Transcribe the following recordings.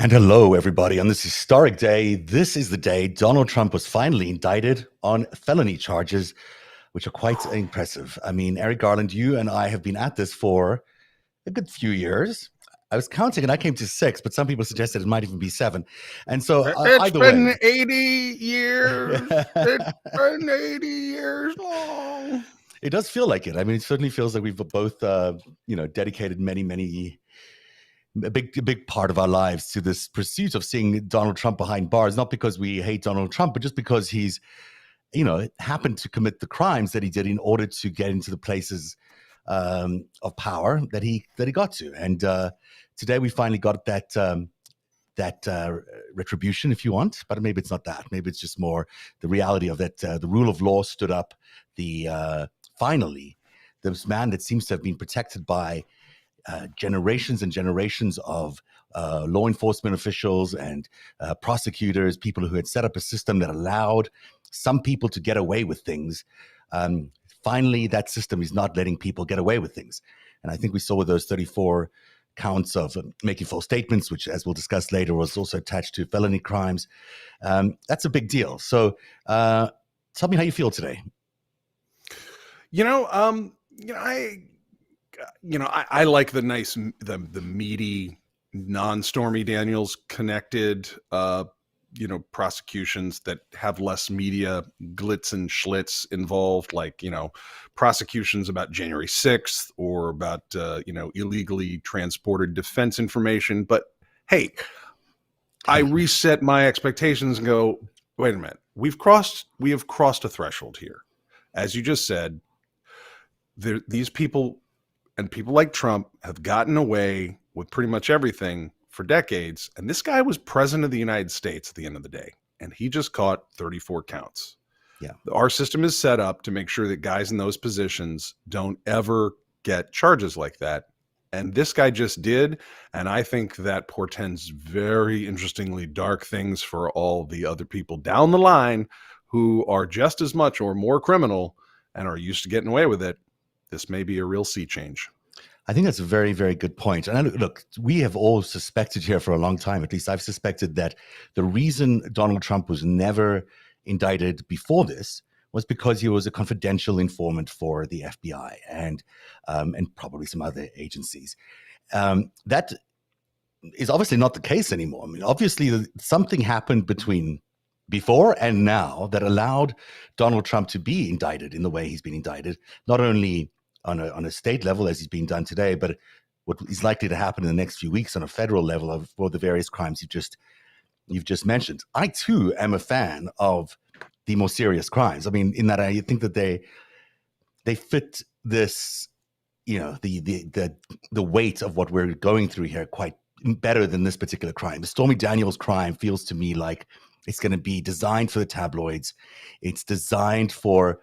And hello, everybody. On this historic day, this is the day Donald Trump was finally indicted on felony charges, which are quite impressive. I mean, Eric Garland, you and I have been at this for a good few years. I was counting and I came to 6, but some people suggested it might even be 7. And so It's either been way, 80 years. It's been 80 years long. It does feel like it. I mean, it certainly feels like we've both, dedicated a big part of our lives to this pursuit of seeing Donald Trump behind bars, not because we hate Donald Trump, but just because he's, happened to commit the crimes that he did in order to get into the places of power that he got to. And today we finally got that retribution, if you want, but maybe it's not that. Maybe it's just more the reality of that. The rule of law stood up. Finally, this man that seems to have been protected by generations and generations of law enforcement officials and prosecutors, people who had set up a system that allowed some people to get away with things. Finally, that system is not letting people get away with things. And I think we saw with those 34 counts of making false statements, which, as we'll discuss later, was also attached to felony crimes. That's a big deal. So tell me how you feel today. I like the meaty, non-Stormy Daniels connected, prosecutions that have less media glitz and schlitz involved, like, prosecutions about January 6th or about, illegally transported defense information. But hey, I reset my expectations and go, wait a minute, we have crossed a threshold here. As you just said, these people and people like Trump have gotten away with pretty much everything for decades. And this guy was president of the United States at the end of the day, and he just caught 34 counts. Yeah. Our system is set up to make sure that guys in those positions don't ever get charges like that. And this guy just did. And I think that portends very interestingly dark things for all the other people down the line who are just as much or more criminal and are used to getting away with it. This may be a real sea change. I think that's a very, very good point. And look, we have all suspected here for a long time, at least I've suspected, that the reason Donald Trump was never indicted before this was because he was a confidential informant for the FBI and probably some other agencies. That is obviously not the case anymore. I mean, obviously something happened between before and now that allowed Donald Trump to be indicted in the way he's been indicted, not only on a state level as he's being done today, but what is likely to happen in the next few weeks on a federal level for the various crimes you've just mentioned. I too am a fan of the more serious crimes. I mean, in that I think that they fit this, the weight of what we're going through here quite better than this particular crime. The Stormy Daniels crime feels to me like it's going to be designed for the tabloids. It's designed for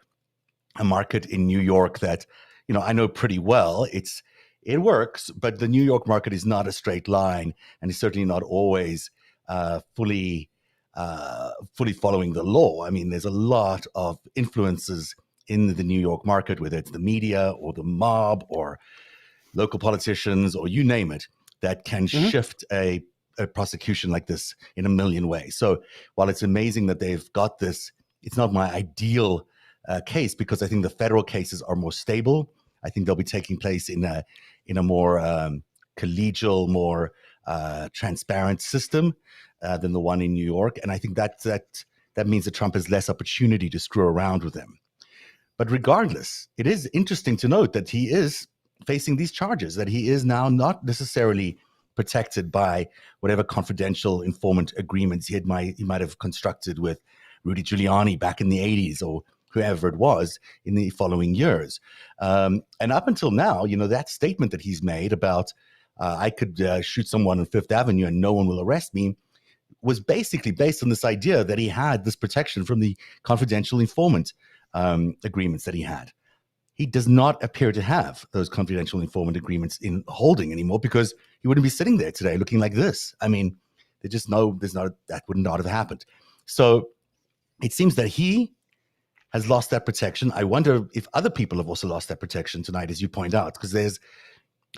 a market in New York that, I know pretty well. It works, but the New York market is not a straight line, and it's certainly not always fully following the law. I mean, there's a lot of influences in the New York market, whether it's the media or the mob or local politicians or you name it, that can shift a prosecution like this in a million ways. So while it's amazing that they've got this, it's not my ideal case, because I think the federal cases are more stable. I think they'll be taking place in a more collegial, more transparent system than the one in New York. And I think that means that Trump has less opportunity to screw around with them. But regardless, it is interesting to note that he is facing these charges, that he is now not necessarily protected by whatever confidential informant agreements he might have constructed with Rudy Giuliani back in the 80s or whoever it was in the following years. And up until now, that statement that he's made about I could shoot someone on Fifth Avenue and no one will arrest me was basically based on this idea that he had this protection from the confidential informant agreements that he had. He does not appear to have those confidential informant agreements in holding anymore, because he wouldn't be sitting there today looking like this. I mean, they just know that would not have happened. So it seems that he has lost that protection. I wonder if other people have also lost that protection tonight, as you point out, because there's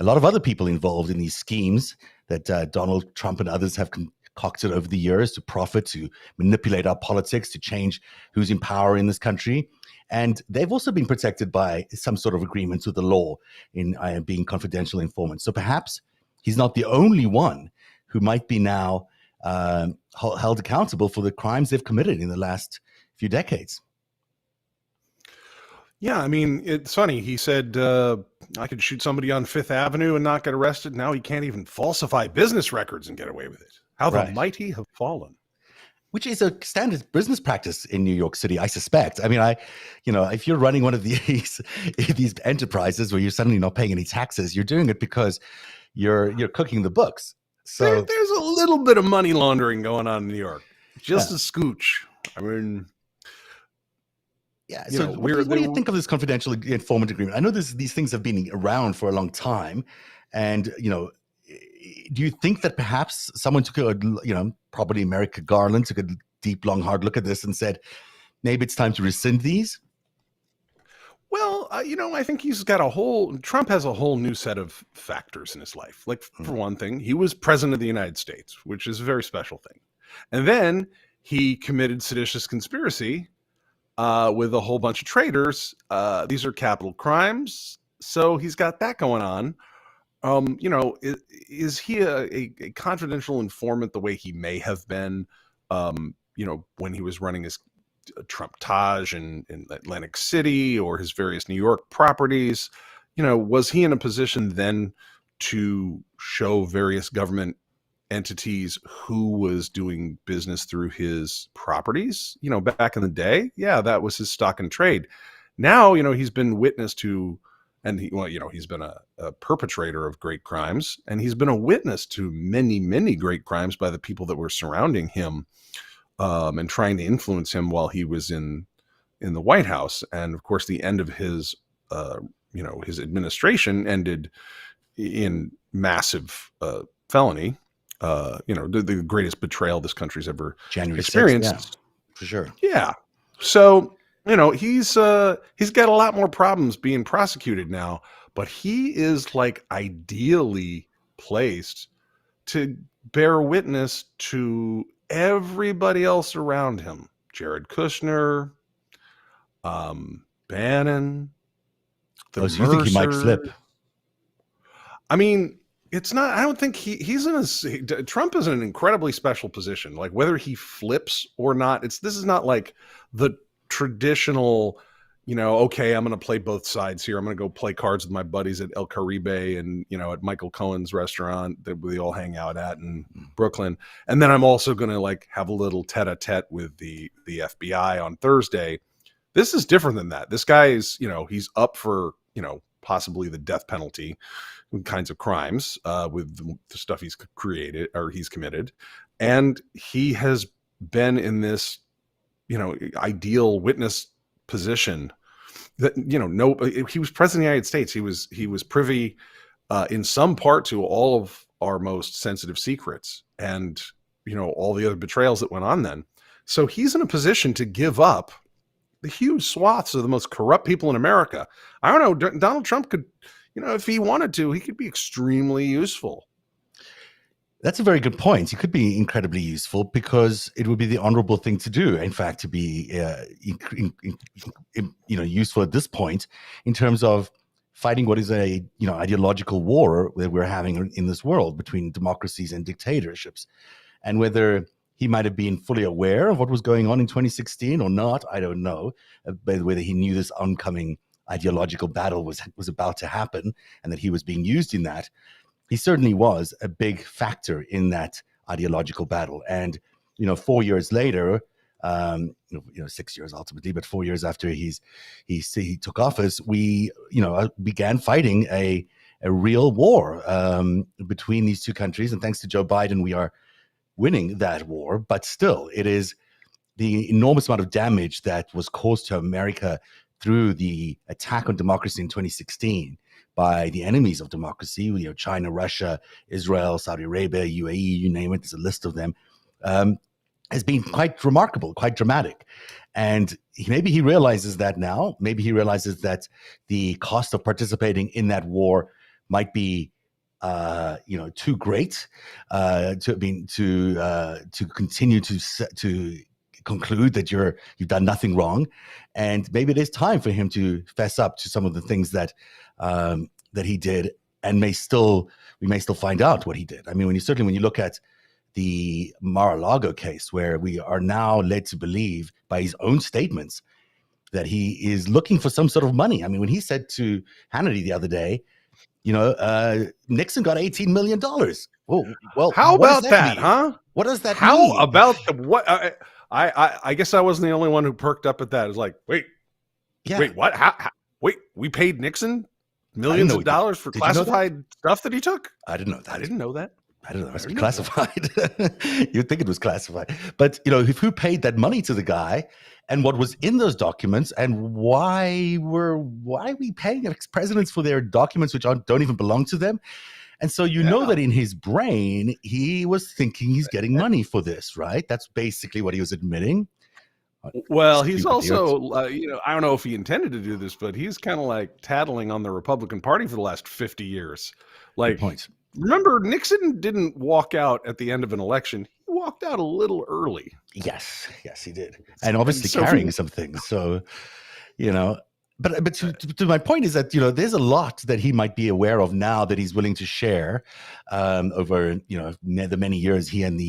a lot of other people involved in these schemes that Donald Trump and others have concocted over the years to profit, to manipulate our politics, to change who's in power in this country. And they've also been protected by some sort of agreements with the law in being confidential informants. So perhaps he's not the only one who might be now held accountable for the crimes they've committed in the last few decades. Yeah, I mean, it's funny. He said, I could shoot somebody on Fifth Avenue and not get arrested. Now he can't even falsify business records and get away with it. How the mighty have fallen. Which is a standard business practice in New York City, I suspect. I mean, if you're running one of these enterprises where you're suddenly not paying any taxes, you're doing it because you're cooking the books. So there's a little bit of money laundering going on in New York, just a scooch. I mean, yeah. So what do you think of this confidential informant agreement? I know these things have been around for a long time, and do you think that perhaps someone took probably Merrick Garland took a deep, long, hard look at this and said, maybe it's time to rescind these? Well, I think Trump has a whole new set of factors in his life. Like, for one thing, he was president of the United States, which is a very special thing. And then he committed seditious conspiracy with a whole bunch of traitors. These are capital crimes. So he's got that going on. Is he a confidential informant the way he may have been, when he was running his Trump Taj in Atlantic City or his various New York properties? Was he in a position then to show various government entities who was doing business through his properties? Back in the day, yeah, that was his stock and trade. Now, he's been witness to, and he's been a perpetrator of great crimes, and he's been a witness to many, many great crimes by the people that were surrounding him and trying to influence him while he was in the White House. And of course, the end of his administration ended in massive felony. The greatest betrayal this country's ever experienced. 6th, yeah, for sure. Yeah. So, he's got a lot more problems being prosecuted now, but he is like ideally placed to bear witness to everybody else around him. Jared Kushner, Bannon, so you think he might slip? I mean, it's not, I don't think Trump is in an incredibly special position. Like, whether he flips or not, this is not like the traditional, okay, I'm going to play both sides here. I'm going to go play cards with my buddies at El Caribe and, at Michael Cohen's restaurant that we all hang out at in Brooklyn. And then I'm also going to have a little tete-a-tete with the FBI on Thursday. This is different than that. This guy is, he's up for, possibly the death penalty kinds of crimes with the stuff he's created or he's committed. And he has been in this, ideal witness position that, he was president of the United States. He was privy in some part to all of our most sensitive secrets and, all the other betrayals that went on then. So he's in a position to give up the huge swaths of the most corrupt people in America. I don't know. Donald Trump could, if he wanted to, he could be extremely useful. That's a very good point. He could be incredibly useful because it would be the honorable thing to do. In fact, to be useful at this point in terms of fighting what is a ideological war that we're having in this world between democracies and dictatorships, and whether he might have been fully aware of what was going on in 2016 or not, I don't know. But whether he knew this oncoming ideological battle was about to happen and that he was being used in that. He certainly was a big factor in that ideological battle. And, 4 years later, 6 years ultimately, but 4 years after he took office, we, began fighting a real war between these two countries. And thanks to Joe Biden, we are winning that war. But still, it is the enormous amount of damage that was caused to America through the attack on democracy in 2016 by the enemies of democracy, China, Russia, Israel, Saudi Arabia, UAE, you name it, there's a list of them, has been quite remarkable, quite dramatic. And maybe he realizes that now. Maybe he realizes that the cost of participating in that war might be too great to continue to conclude that you've done nothing wrong, and maybe it is time for him to fess up to some of the things that he did, and we may still find out what he did. I mean, when you look at the Mar-a-Lago case, where we are now led to believe by his own statements that he is looking for some sort of money. I mean, when he said to Hannity the other day, Nixon got $18 million. Well, how about that, mean? huh? What does that mean? How about what? I guess I wasn't the only one who perked up at that. It was like, wait, what? How, wait, we paid Nixon millions of dollars for classified stuff that he took? I didn't know that. I didn't know that. I don't know. It must be classified. You'd think it was classified. But, who paid that money to the guy, and what was in those documents, and why are we paying ex-presidents for their documents which don't even belong to them? And so know that in his brain, he was thinking he's getting money for this, right? That's basically what he was admitting. Well, he's also, I don't know if he intended to do this, but he's kind of like tattling on the Republican Party for the last 50 years. Like, remember, Nixon didn't walk out at the end of an election. He walked out a little early. Yes, he did. And obviously carrying some things. So, but to my point is that, there's a lot that he might be aware of now that he's willing to share over, the many years he and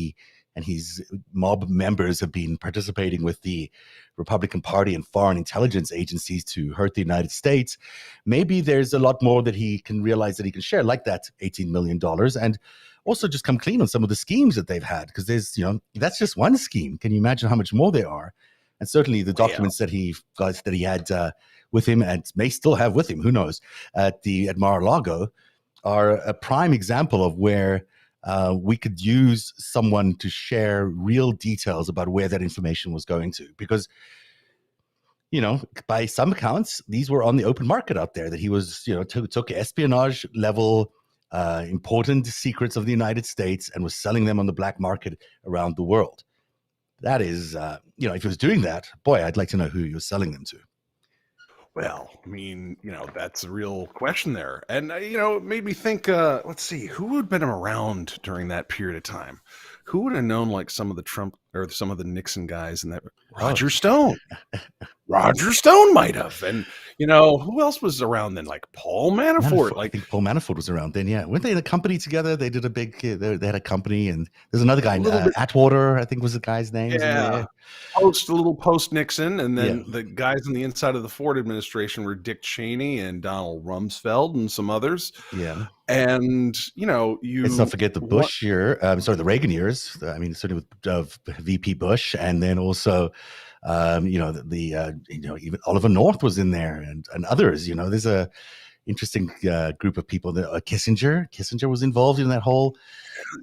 his mob members have been participating with the Republican Party and foreign intelligence agencies to hurt the United States. Maybe there's a lot more that he can realize that he can share, like that $18 million, and also just come clean on some of the schemes that they've had, because there's, that's just one scheme. Can you imagine how much more there are? And certainly the documents that he had with him, and may still have with him, who knows, at Mar-a-Lago, are a prime example of where we could use someone to share real details about where that information was going to. Because, by some accounts, these were on the open market out there, that he was, took espionage level important secrets of the United States and was selling them on the black market around the world. That is, if he was doing that, boy, I'd like to know who he was selling them to. Well, I mean, that's a real question there. And, it made me think, let's see, who would have been around during that period of time? Who would have known, like, some of the Trump or some of the Nixon guys and that? Roger Stone. Roger Stone might have. And, who else was around then? Like Paul Manafort. I think Paul Manafort was around then, yeah. Weren't they in a company together? They did a big, they had a company, and there's another guy, Atwater, I think was the guy's name. Yeah. A little post-Nixon, and then the guys on the inside of the Ford administration were Dick Cheney and Donald Rumsfeld and some others. Yeah. And, let's not forget the Bush year, the Reagan years. I mean, certainly with VP Bush, and then also, even Oliver North was in there, and others. There's a interesting group of people. Kissinger was involved in that whole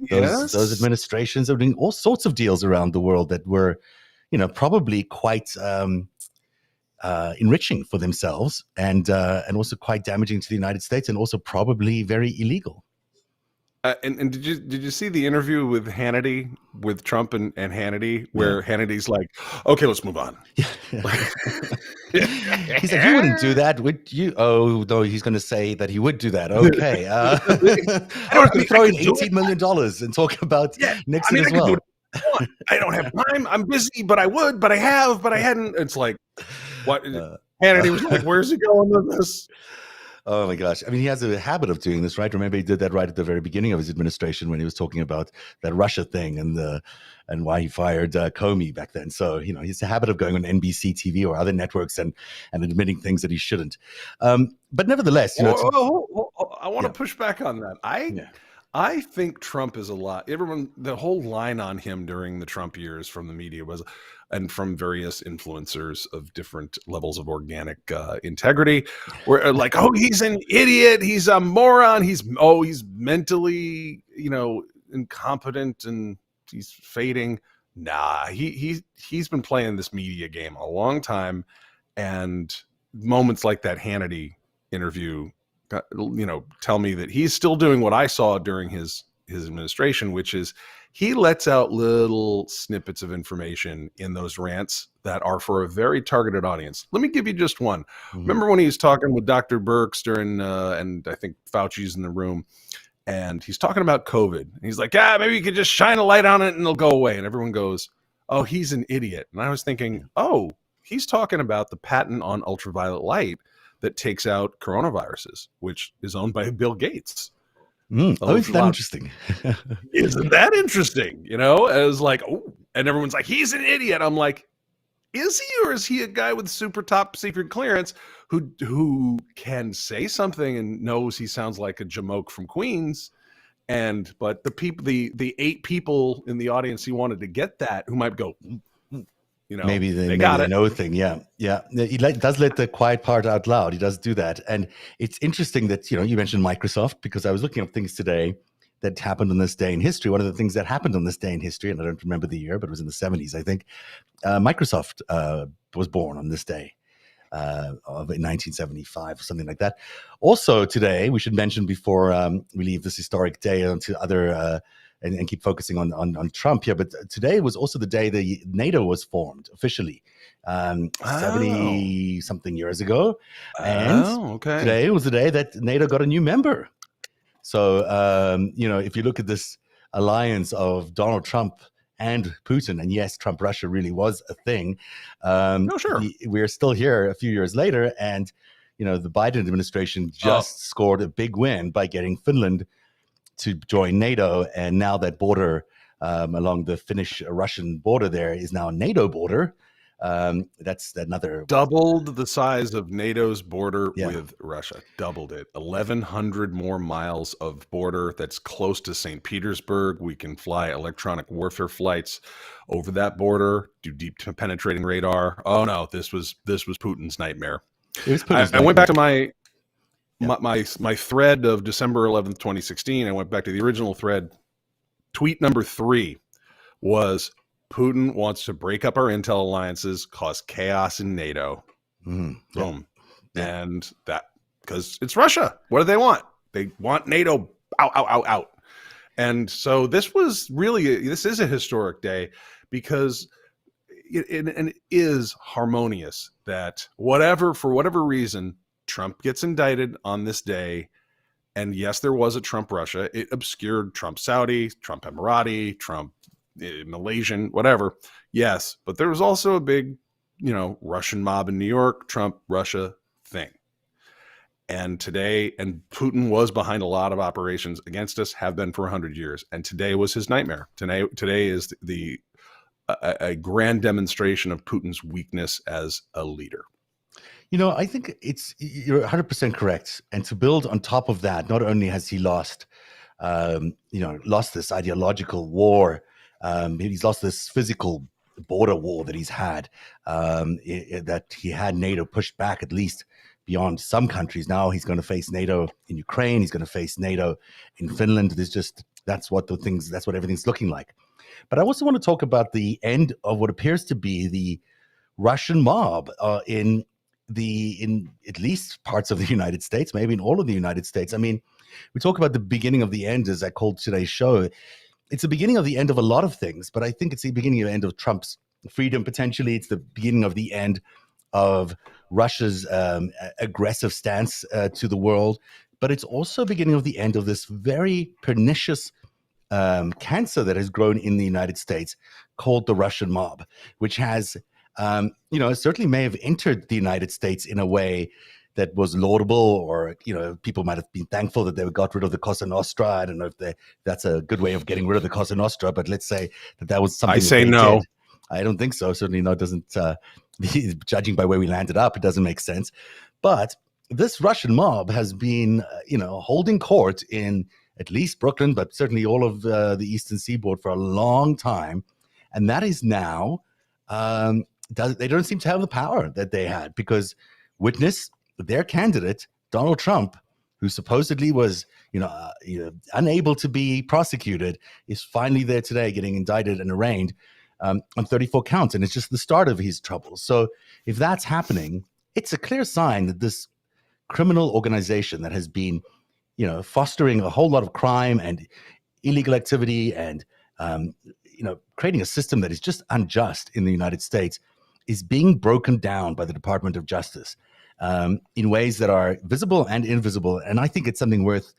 those administrations. They were doing all sorts of deals around the world that were, probably quite enriching for themselves, and also quite damaging to the United States, and also probably very illegal. And did you see the interview with Hannity, with Trump and Hannity, where Hannity's like, okay, let's move on. He's like, you wouldn't do that, would you? Oh, no, he's going to say that he would do that. Okay. I don't have to throw in $18 million and talk about Nixon as well. I don't have time. I'm busy, but I would, but I have, but I hadn't. It's like, what? Hannity was like, where's he going with this? Oh my gosh. I mean, he has a habit of doing this, right? Remember, he did that right at the very beginning of his administration when he was talking about that Russia thing and why he fired Comey back then. So, he's a habit of going on NBC TV or other networks and admitting things that he shouldn't. But nevertheless, I want to push back on that. I think Trump is a lot. The whole line on him during the Trump years from the media was, and from various influencers of different levels of organic integrity, were like, oh, he's an idiot, he's a moron, he's mentally, incompetent, and he's fading. Nah, he's been playing this media game a long time, and moments like that Hannity interview, tell me that he's still doing what I saw during his administration, which is he lets out little snippets of information in those rants that are for a very targeted audience. Let me give you just one. Mhm. Remember when he was talking with Dr. Birx during, and I think Fauci's in the room, and he's talking about COVID. And he's like, maybe you could just shine a light on it and it'll go away. And everyone goes, oh, he's an idiot. And I was thinking, oh, he's talking about the patent on ultraviolet light that takes out coronaviruses, which is owned by Bill Gates. Oh, isn't that interesting? Isn't that interesting? You know, as like, oh, and everyone's like, he's an idiot. I'm like, is he, or is he a guy with super top secret clearance who can say something and knows he sounds like a jamoke from Queens? But the people, the 8 people in the audience he wanted to get that, who might go, you know, maybe they got it. know thing. Yeah. He does let the quiet part out loud. He does do that. And it's interesting that, you mentioned Microsoft, because I was looking up things today that happened on this day in history. One of the things that happened on this day in history, and I don't remember the year, but it was in the 70s, I think, Microsoft was born on this day of 1975 or something like that. Also today, we should mention before we leave this historic day onto other and keep focusing on Trump here. But today was also the day that NATO was formed officially, 70-something years ago. And today was the day that NATO got a new member. So, if you look at this alliance of Donald Trump and Putin, and yes, Trump-Russia really was a thing. Sure. We're still here a few years later, and, the Biden administration just scored a big win by getting Finland to join NATO, and now that border along the Finnish-Russian border there is now a NATO border. That's another doubled the size of NATO's border with Russia. Doubled it. 1,100 more miles of border. That's close to St. Petersburg. We can fly electronic warfare flights over that border. Do deep penetrating radar. Oh no, this was Putin's nightmare. It was Putin's I went back to my thread of December 11th, 2016. I went back to the original thread. Tweet number 3 was, Putin wants to break up our intel alliances, cause chaos in NATO. Boom. Yeah. And that, because it's Russia. What do they want? They want NATO out. And so this is a historic day, because it is harmonious that for whatever reason, Trump gets indicted on this day. And yes, there was a Trump Russia. It obscured Trump Saudi, Trump Emirati, Trump Malaysian, whatever. Yes, but there was also a big, Russian mob in New York, Trump Russia thing. And Putin was behind a lot of operations against us, have been for 100 years. And today was his nightmare. Today is a grand demonstration of Putin's weakness as a leader. I think you're 100% correct. And to build on top of that, not only has he lost this ideological war, he's lost this physical border war that he's had, that he had NATO pushed back at least beyond some countries. Now he's going to face NATO in Ukraine. He's going to face NATO in Finland. That's what everything's looking like. But I also want to talk about the end of what appears to be the Russian mob in at least parts of the United States, maybe in all of the United States. I mean, we talk about the beginning of the end, as I called today's show. It's the beginning of the end of a lot of things, but I think it's the beginning of the end of Trump's freedom, potentially. It's the beginning of the end of Russia's aggressive stance to the world, but it's also beginning of the end of this very pernicious cancer that has grown in the United States called the Russian mob, which has, certainly may have entered the United States in a way that was laudable, or, people might have been thankful that they got rid of the Cosa Nostra. I don't know if that's a good way of getting rid of the Cosa Nostra, but let's say that was something. I say no. Did. I don't think so. Certainly no, it doesn't, judging by where we landed up, it doesn't make sense. But this Russian mob has been, holding court in at least Brooklyn, but certainly all of the Eastern Seaboard for a long time. And that is now, they don't seem to have the power that they had, because witness their candidate, Donald Trump, who supposedly was, unable to be prosecuted, is finally there today getting indicted and arraigned on 34 counts. And it's just the start of his troubles. So if that's happening, it's a clear sign that this criminal organization that has been, fostering a whole lot of crime and illegal activity and, creating a system that is just unjust in the United States is being broken down by the Department of Justice in ways that are visible and invisible. And I think it's something worth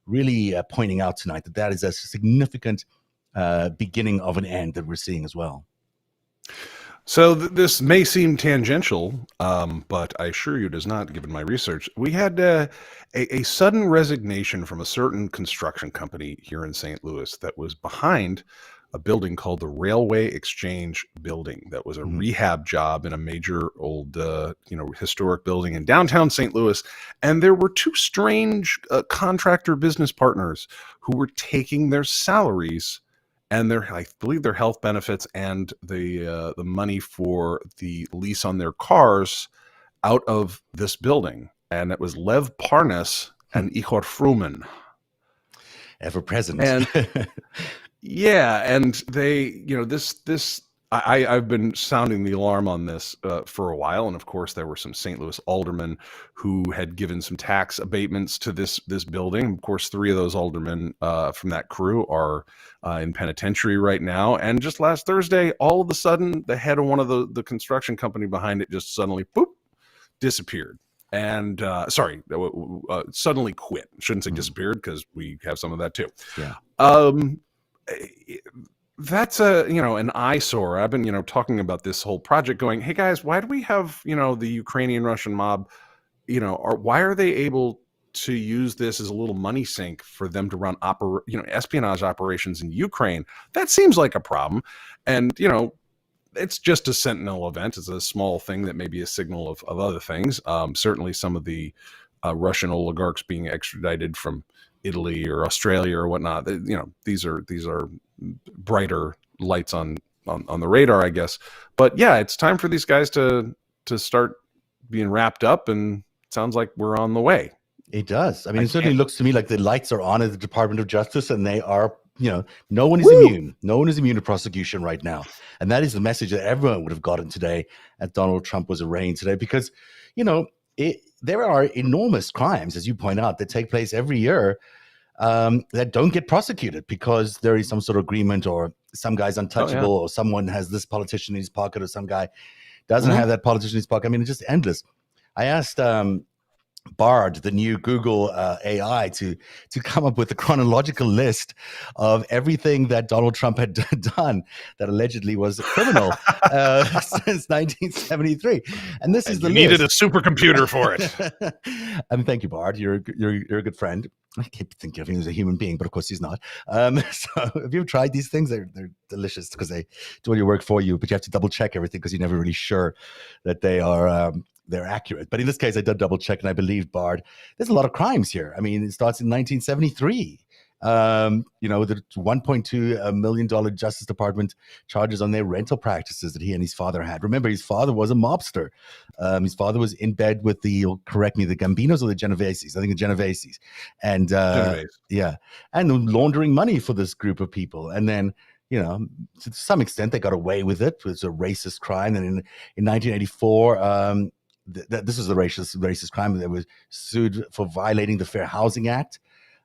really pointing out tonight, that is a significant beginning of an end that we're seeing as well. So this may seem tangential, but I assure you it is not, given my research. We had a sudden resignation from a certain construction company here in St. Louis that was behind a building called the Railway Exchange Building. That was a rehab job in a major old, historic building in downtown St. Louis. And there were two strange contractor business partners who were taking their salaries and I believe their health benefits and the money for the lease on their cars out of this building. And it was Lev Parnas and Igor Fruman. Ever present. And yeah, and they, I've been sounding the alarm on this for a while, and of course there were some St. Louis aldermen who had given some tax abatements to this building. Of course, 3 of those aldermen from that crew are in penitentiary right now. And just last Thursday, all of a sudden, the head of one of the construction company behind it just suddenly disappeared. And suddenly quit. Shouldn't say disappeared, because we have some of that too. Yeah. That's an eyesore. I've been, talking about this whole project going, hey guys, why do we have, the Ukrainian Russian mob, why are they able to use this as a little money sink for them to run espionage operations in Ukraine? That seems like a problem. And, it's just a sentinel event. It's a small thing that may be a signal of other things. Certainly some of the Russian oligarchs being extradited from Italy or Australia or whatnot. These are brighter lights on the radar, I guess. But yeah, it's time for these guys to start being wrapped up, and it sounds like we're on the way. It does. I mean, it certainly looks to me like the lights are on at the Department of Justice, and they are, no one is immune. No one is immune to prosecution right now. And that is the message that everyone would have gotten today as Donald Trump was arraigned today, because, there are enormous crimes, as you point out, that take place every year that don't get prosecuted because there is some sort of agreement, or some guy's untouchable, or someone has this politician in his pocket, or some guy doesn't have that politician in his pocket. I mean, it's just endless. I asked Bard, the new Google AI, to come up with a chronological list of everything that Donald Trump had done that allegedly was criminal since 1973. And this is the list. Needed a supercomputer for it. And thank you, Bard. You're a good friend. I keep thinking of him as a human being, but of course he's not. So have you tried these things? They're delicious because they do all your work for you, but you have to double check everything because you're never really sure that they are they're accurate. But in this case, I did double check, and I believe Bard. There's a lot of crimes here. I mean, it starts in 1973. The $1.2 million Justice Department charges on their rental practices that he and his father had. Remember, his father was a mobster. His father was in bed with the Gambinos or the Genoveses? I think the Genoveses. And and laundering money for this group of people. And then, to some extent, they got away with it. It was a racist crime. And in 1984, this was a racist crime. They were sued for violating the Fair Housing Act.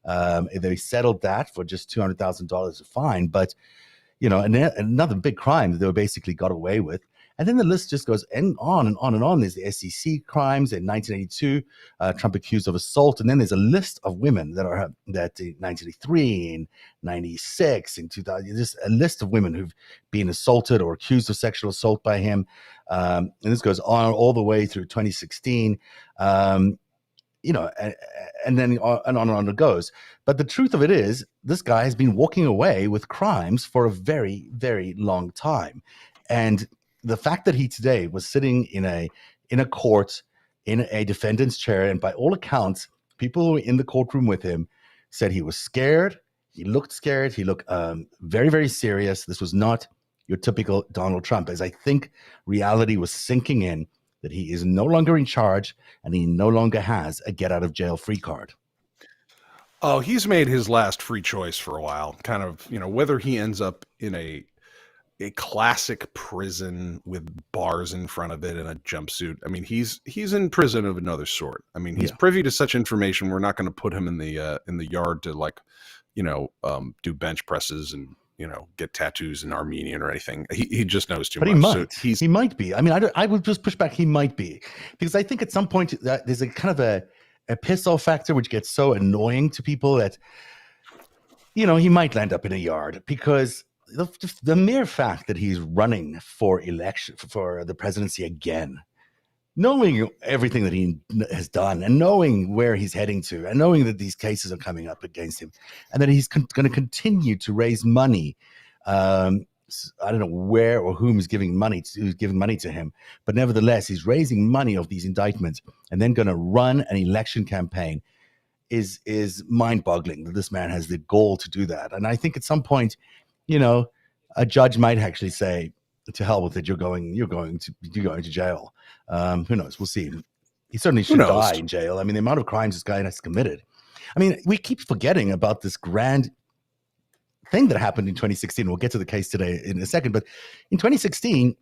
They settled that for just $200,000 a fine. But, another big crime that they basically got away with. And then the list just goes on and on and on. There's the SEC crimes in 1982, Trump accused of assault. And then there's a list of women that in 1983, in 96, in 2000, just a list of women who've been assaulted or accused of sexual assault by him. And this goes on all the way through 2016. And then on it goes. But the truth of it is, this guy has been walking away with crimes for a very, very long time. And the fact that he today was sitting in a court, in a defendant's chair, and by all accounts, people who were in the courtroom with him said he was scared. He looked scared. He looked very, very serious. This was not your typical Donald Trump, as I think reality was sinking in, that he is no longer in charge and he no longer has a get out of jail free card. Oh, he's made his last free choice for a while. Kind of, whether he ends up in a classic prison with bars in front of it and a jumpsuit. I mean, he's in prison of another sort. I mean, he's privy to such information. We're not going to put him in the yard to do bench presses and get tattoos in Armenian or anything. He just knows too But much. he So might. He might be. I mean, I would just push back. He might be, because I think at some point that there's a kind of a piss off factor which gets so annoying to people that he might land up in a yard, because the mere fact that he's running for election for the presidency again, knowing everything that he has done and knowing where he's heading to and knowing that these cases are coming up against him and that he's going to continue to raise money. I don't know where or who's giving money to him, but nevertheless, he's raising money of these indictments and then going to run an election campaign is mind-boggling that this man has the gall to do that. And I think at some point, a judge might actually say, to hell with it, you're going to jail. Who knows? We'll see. He certainly should die in jail. I mean, the amount of crimes this guy has committed. I mean, we keep forgetting about this grand thing that happened in 2016. We'll get to the case today in a second. But in 2016,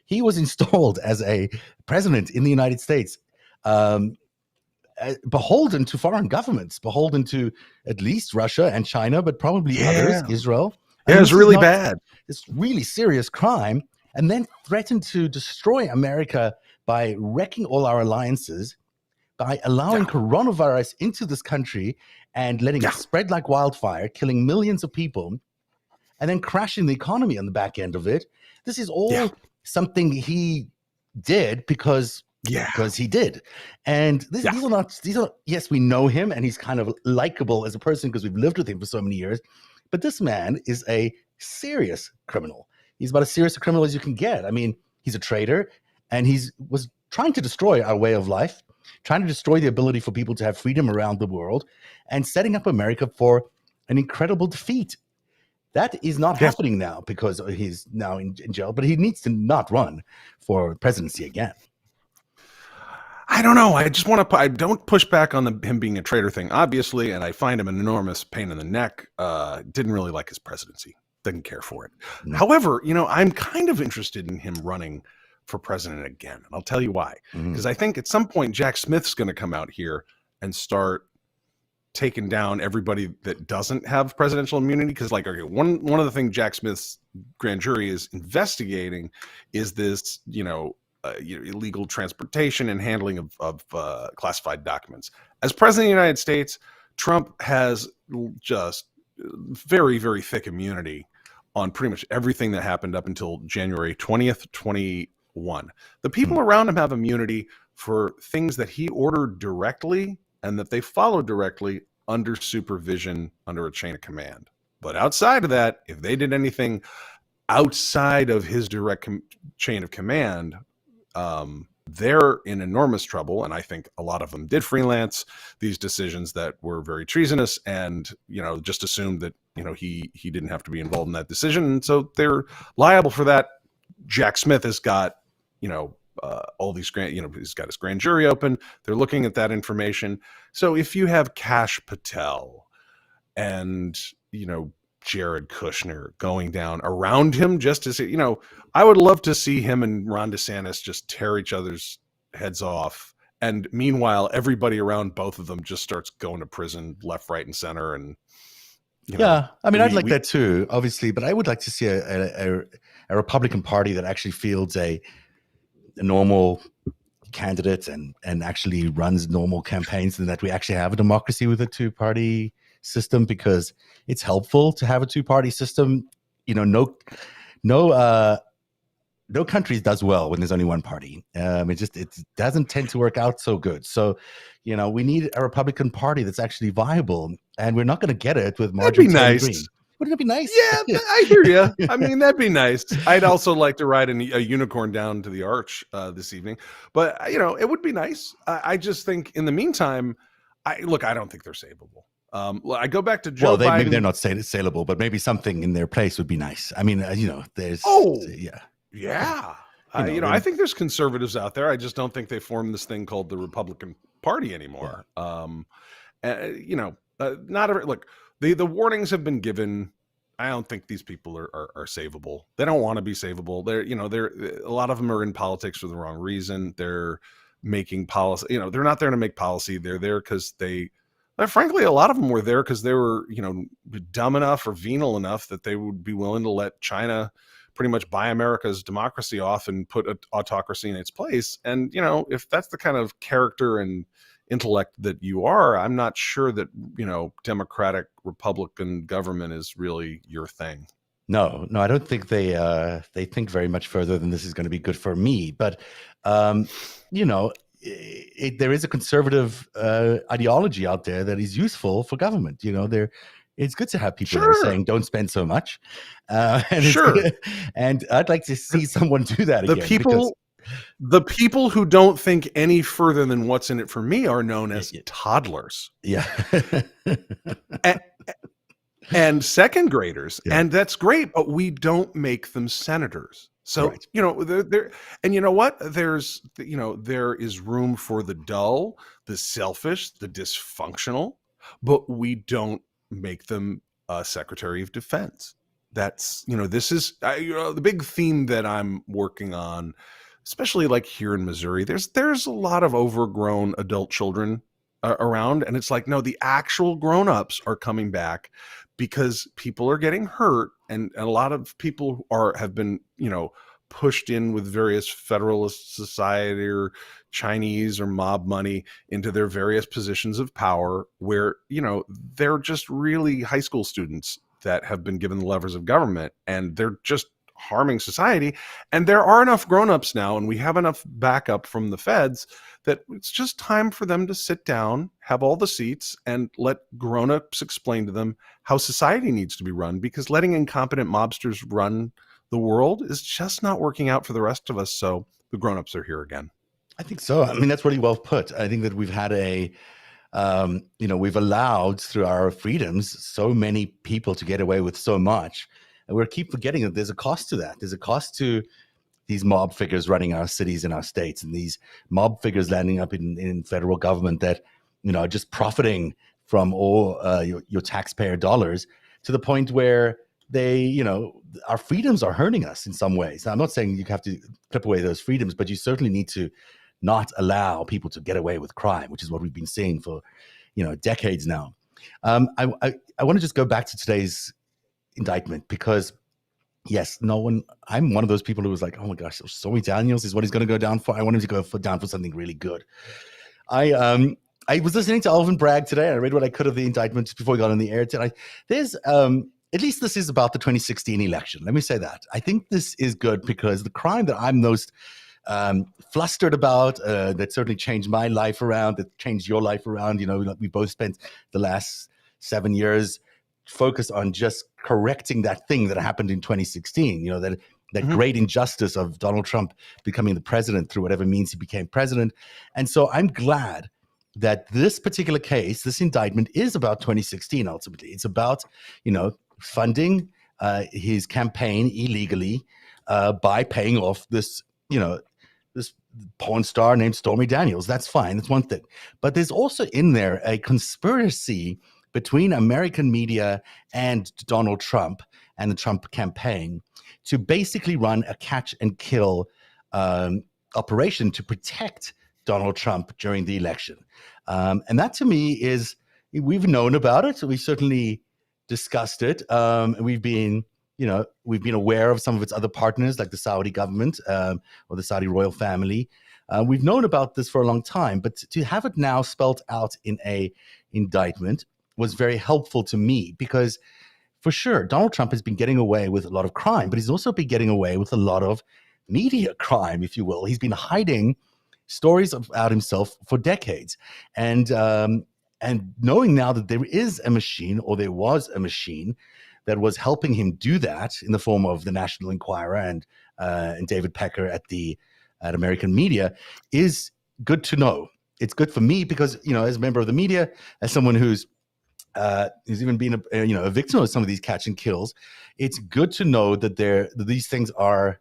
he was installed as a president in the United States, beholden to foreign governments, beholden to at least Russia and China, but probably others, Israel. Yeah, it's really bad. It's really serious crime. And then threatened to destroy America by wrecking all our alliances, by allowing coronavirus into this country and letting it spread like wildfire, killing millions of people, and then crashing the economy on the back end of it. This is all something he did because he did. And these are, yes, we know him and he's kind of likable as a person because we've lived with him for so many years. But this man is a serious criminal. He's about as serious a criminal as you can get. I mean, he's a traitor, and was trying to destroy our way of life, trying to destroy the ability for people to have freedom around the world, and setting up America for an incredible defeat. That is not happening now because he's now in jail, but he needs to not run for presidency again. I don't know. I just want to. I don't push back on him being a traitor thing, obviously, and I find him an enormous pain in the neck. Didn't really like his presidency. Didn't care for it. No. However, I'm kind of interested in him running for president again, and I'll tell you why. Because I think at some point Jack Smith's going to come out here and start taking down everybody that doesn't have presidential immunity. Because, one of the things Jack Smith's grand jury is investigating is this, illegal transportation and handling of classified documents. As president of the United States, Trump has just very, very thick immunity on pretty much everything that happened up until January 20th, 21. The people around him have immunity for things that he ordered directly and that they followed directly under supervision, under a chain of command. But outside of that, if they did anything outside of his direct chain of command, they're in enormous trouble. And I think a lot of them did freelance these decisions that were very treasonous and, just assumed that, he didn't have to be involved in that decision. And so they're liable for that. Jack Smith has got, all these he's got his grand jury open. They're looking at that information. So if you have Kash Patel and, Jared Kushner going down around him just to see, I would love to see him and Ron DeSantis just tear each other's heads off. And meanwhile, everybody around both of them just starts going to prison left, right, and center. And I'd like that too, obviously, but I would like to see a Republican Party that actually fields a normal candidate and actually runs normal campaigns, and that we actually have a democracy with a two-party system, because it's helpful to have a two-party system. No country does well when there's only one party. It doesn't tend to work out so good. So, we need a Republican Party that's actually viable, and we're not going to get it with Marjorie Taylor Greene. Wouldn't it be nice? Yeah, I hear you. I mean, that'd be nice. I'd also like to ride a unicorn down to the arch this evening, but it would be nice. I just think in the meantime, I don't think they're savable. I go back to Joe Biden. Maybe they're not saleable, but maybe something in their place would be nice. I mean, there's I think there's conservatives out there. I just don't think they formed this thing called the Republican Party anymore. The warnings have been given. I don't think these people are savable. They don't want to be savable. They're a lot of them are in politics for the wrong reason. They're making policy. They're not there to make policy. They're there because they Frankly, a lot of them were there because they were, dumb enough or venal enough that they would be willing to let China pretty much buy America's democracy off and put an autocracy in its place. And, if that's the kind of character and intellect that you are, I'm not sure that, Democratic Republican government is really your thing. No, I don't think they think very much further than this is going to be good for me. But there is a conservative ideology out there that is useful for government. It's good to have people that are saying don't spend so much. And I'd like to see someone do that again. The people who don't think any further than what's in it for me are known as toddlers. Yeah. and second graders. Yeah. And that's great, but we don't make them senators. So, right. And you know what? There is room for the dull, the selfish, the dysfunctional, but we don't make them a Secretary of Defense. That's, this is, the big theme that I'm working on, especially like here in Missouri. There's a lot of overgrown adult children around, and it's like, no, the actual grown-ups are coming back because people are getting hurt, and a lot of people have been, pushed in with various Federalist Society or Chinese or mob money into their various positions of power where, they're just really high school students that have been given the levers of government, and they're just harming society. And there are enough grown-ups now, and we have enough backup from the feds, that it's just time for them to sit down, have all the seats, and let grown-ups explain to them how society needs to be run, because letting incompetent mobsters run the world is just not working out for the rest of us. So the grown-ups are here again. I think so. I mean, that's really well put. I think that we've had we've allowed through our freedoms so many people to get away with so much. And we keep forgetting that there's a cost to that. There's a cost to these mob figures running our cities and our states, and these mob figures landing up in federal government that, are just profiting from all your taxpayer dollars to the point where they, our freedoms are hurting us in some ways. Now, I'm not saying you have to clip away those freedoms, but you certainly need to not allow people to get away with crime, which is what we've been seeing for, decades now. I want to just go back to today's indictment because, yes, I'm one of those people who was like, oh my gosh, Stormy Daniels is what he's going to go down for. I want him to go down for something really good. I was listening to Alvin Bragg today. I read what I could of the indictment before we got on the air today. There's at least this is about the 2016 election. Let me say that. I think this is good because the crime that I'm most flustered about, that certainly changed my life around, that changed your life around. We both spent the last 7 years focused on just correcting that thing that happened in 2016. That great injustice of Donald Trump becoming the president through whatever means he became president. And so I'm glad that this particular case, this indictment, is about 2016. Ultimately, it's about funding his campaign illegally by paying off this porn star named Stormy Daniels. That's fine. That's one thing. But there's also in there a conspiracy between American media and Donald Trump and the Trump campaign to basically run a catch and kill operation to protect Donald Trump during the election. And that to me is, we've known about it. So we certainly discussed it. We've been aware of some of its other partners, like the Saudi government or the Saudi royal family. We've known about this for a long time, but to have it now spelled out in a indictment was very helpful to me because, for sure, Donald Trump has been getting away with a lot of crime, but he's also been getting away with a lot of media crime, if you will. He's been hiding stories about himself for decades. And knowing now that there is a machine, or there was a machine that was helping him do that in the form of the National Enquirer and David Pecker at American Media, is good to know. It's good for me because, as a member of the media, as someone who's even been a victim of some of these catch and kills, it's good to know that these things are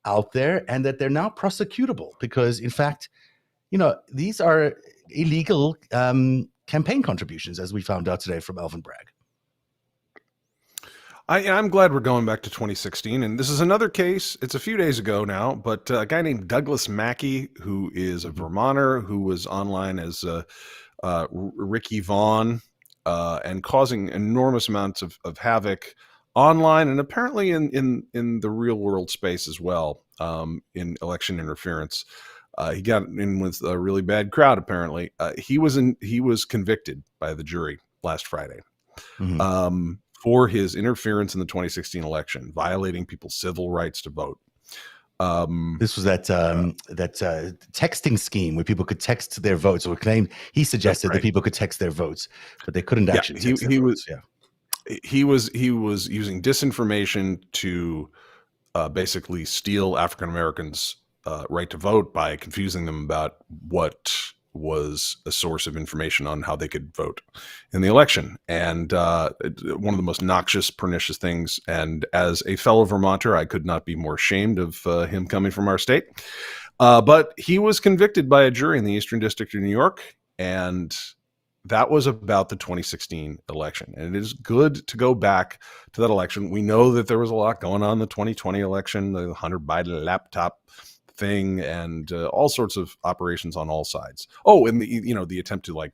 out there and that they're now prosecutable because, in fact, these are illegal campaign contributions, as we found out today from Alvin Bragg. I'm glad we're going back to 2016, and this is another case. It's a few days ago now, but a guy named Douglas Mackey, who is a Vermonter, who was online as Ricky Vaughn, and causing enormous amounts of havoc online and apparently in the real world space as well, in election interference. He got in with a really bad crowd. Apparently, he was convicted by the jury last Friday. Mm-hmm. For his interference in the 2016 election, violating people's civil rights to vote. This was that texting scheme where people could text their votes, or claimed he suggested that people could text their votes, but they couldn't actually text their votes. He was using disinformation to basically steal African Americans' right to vote by confusing them about what was a source of information on how they could vote in the election. And one of the most noxious, pernicious things. And as a fellow Vermonter, I could not be more ashamed of him coming from our state. But he was convicted by a jury in the Eastern District of New York. And that was about the 2016 election. And it is good to go back to that election. We know that there was a lot going on in the 2020 election, the Hunter Biden laptop thing, and all sorts of operations on all sides. Oh, and the attempt to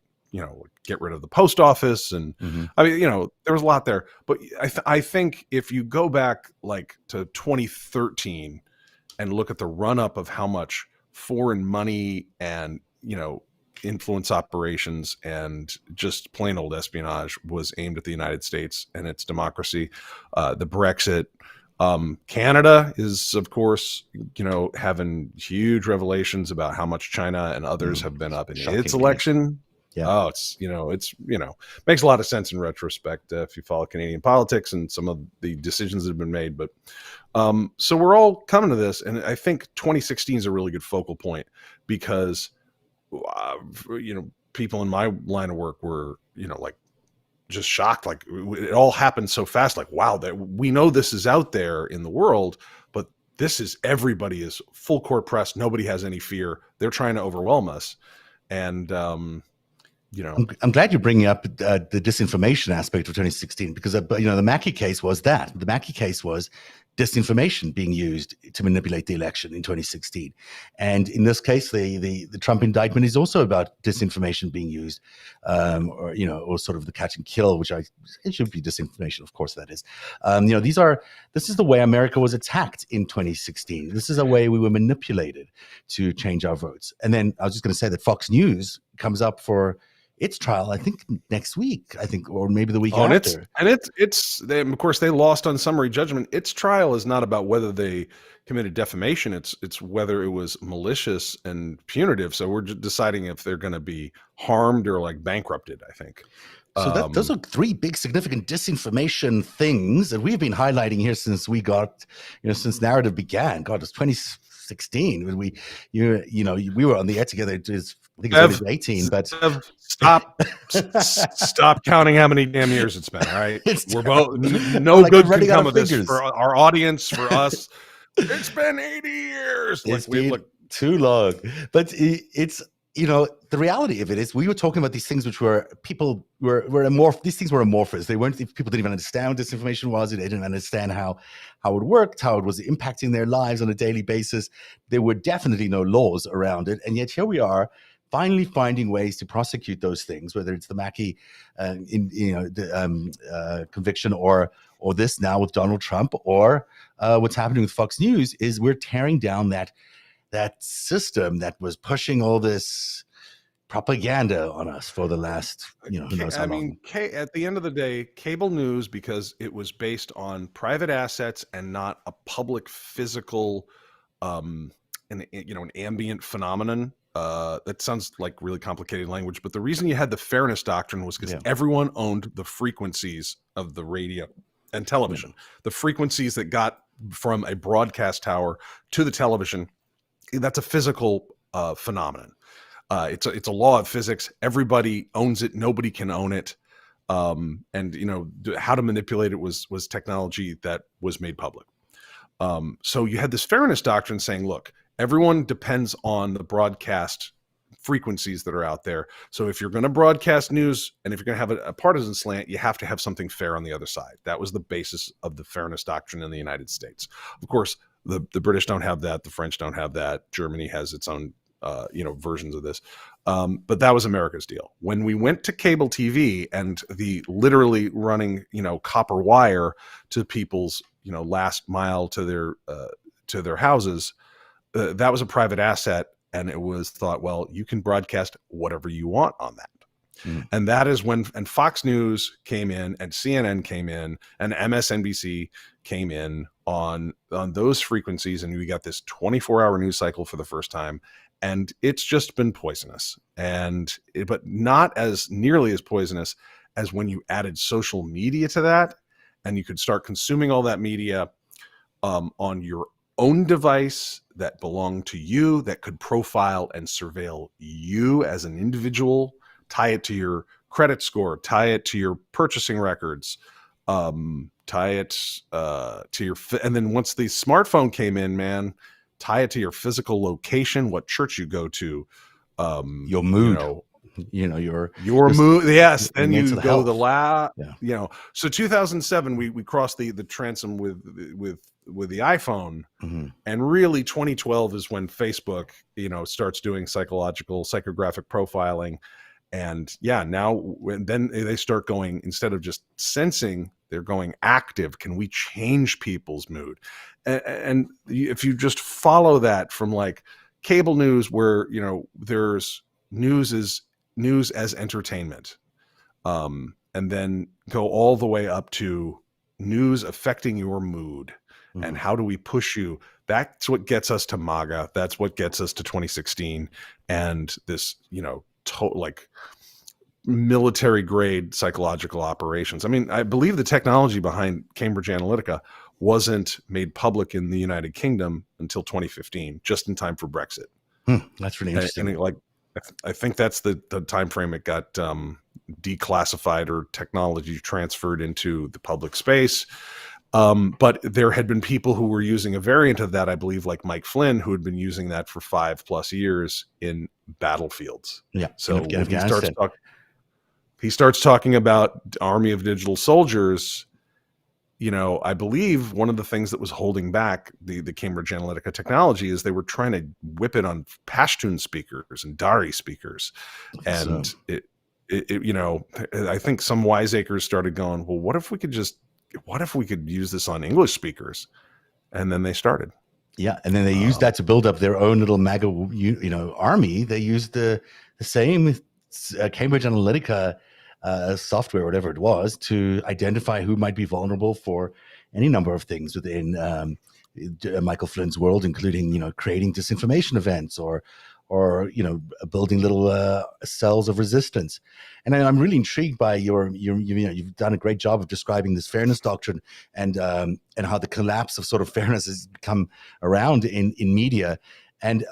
get rid of the post office, and I mean, there was a lot there. But I think if you go back to 2013 and look at the run up of how much foreign money and influence operations and just plain old espionage was aimed at the United States and its democracy, the Brexit. Canada is, of course, having huge revelations about how much China and others have been up in its election. Yeah. Oh, it's makes a lot of sense in retrospect if you follow Canadian politics and some of the decisions that have been made. But so we're all coming to this, and I think 2016 is a really good focal point because people in my line of work were just shocked. It all happened so fast. Wow, we know this is out there in the world, but everybody is full court press. Nobody has any fear. They're trying to overwhelm us. And, I'm glad you're bringing up the disinformation aspect of 2016 because, the Mackie case was that. The Mackie case was disinformation being used to manipulate the election in 2016. And in this case, the Trump indictment is also about disinformation being used, or sort of the catch and kill, it should be disinformation, of course that is. This is the way America was attacked in 2016. This is a way we were manipulated to change our votes. And then I was just going to say that Fox News comes up for its trial, I think next week, or maybe the week after. Of course, they lost on summary judgment. Its trial is not about whether they committed defamation. It's whether it was malicious and punitive. So we're just deciding if they're going to be harmed or bankrupted, I think. So those are three big, significant disinformation things that we've been highlighting here since we got, since Narativ began. God, it's 2016 when we were on the air together. I think it was 18, but stop counting how many damn years it's been. All right, we're both good can come of this for our audience, for us. It's been 80 years. It's been too long, but it's the reality of it is we were talking about these things which were these things were amorphous. They weren't. People didn't even understand what disinformation was. They didn't understand how it worked, how it was impacting their lives on a daily basis. There were definitely no laws around it, and yet here we are, finally finding ways to prosecute those things, whether it's the Mackie conviction or this now with Donald Trump, or what's happening with Fox News is we're tearing down that system that was pushing all this propaganda on us for the last, who knows how long. At the end of the day, cable news, because it was based on private assets and not a public physical, an ambient phenomenon. That sounds like really complicated language, but the reason you had the Fairness Doctrine was because everyone owned the frequencies of the radio and television, the frequencies that got from a broadcast tower to the television. That's a physical phenomenon. It's a law of physics. Everybody owns it. Nobody can own it. And how to manipulate it was technology that was made public. So you had this Fairness Doctrine saying, look, everyone depends on the broadcast frequencies that are out there. So if you're going to broadcast news and if you're going to have a partisan slant, you have to have something fair on the other side. That was the basis of the Fairness Doctrine in the United States. Of course, the British don't have that. The French don't have that. Germany has its own versions of this. But that was America's deal. When we went to cable TV and the literally running, copper wire to people's, last mile to their houses, that was a private asset. And it was thought, well, you can broadcast whatever you want on that. Mm. And that is when, and Fox News came in and CNN came in and MSNBC came in on those frequencies. And we got this 24-hour news cycle for the first time. And it's just been poisonous, but not as nearly as poisonous as when you added social media to that, and you could start consuming all that media on your own device that belonged to you, that could profile and surveil you as an individual, tie it to your credit score, tie it to your purchasing records, tie it to your, and then once the smartphone came in, man, tie it to your physical location, what church you go to, your mood, your mood. Yes. Then you go health. the so 2007, we crossed the transom with the iPhone. Mm-hmm. And really 2012 is when Facebook, starts doing psychographic profiling. And then they start going, instead of just sensing, they're going active. Can we change people's mood? And if you just follow that from like cable news, where, there's news as entertainment, and then go all the way up to news affecting your mood. Mm-hmm. And how do we push you? That's what gets us to MAGA. That's what gets us to 2016. And this, military grade psychological operations. I mean, I believe the technology behind Cambridge Analytica wasn't made public in the United Kingdom until 2015, just in time for Brexit. That's really interesting. And I think that's the time frame it got declassified or technology transferred into the public space. But there had been people who were using a variant of that, I believe, like Mike Flynn, who had been using that for 5+ years in battlefields. Yeah. So he starts talking about Army of Digital Soldiers. I believe one of the things that was holding back the Cambridge Analytica technology is they were trying to whip it on Pashtun speakers and Dari speakers. And I think some wiseacres started going, well, what if we could use this on English speakers? And then they started. Yeah. And then they used that to build up their own little MAGA, army. They used the same Cambridge Analytica software, whatever it was, to identify who might be vulnerable for any number of things within Michael Flynn's world, including, creating disinformation events or building little cells of resistance. And I'm really intrigued by you've done a great job of describing this Fairness Doctrine and how the collapse of sort of fairness has come around in media. And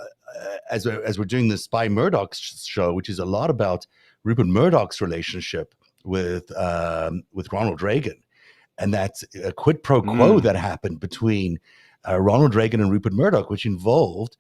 as we're doing the Spy Murdoch show, which is a lot about Rupert Murdoch's relationship with Ronald Reagan, and that's a quid pro quo that happened between Ronald Reagan and Rupert Murdoch, which involved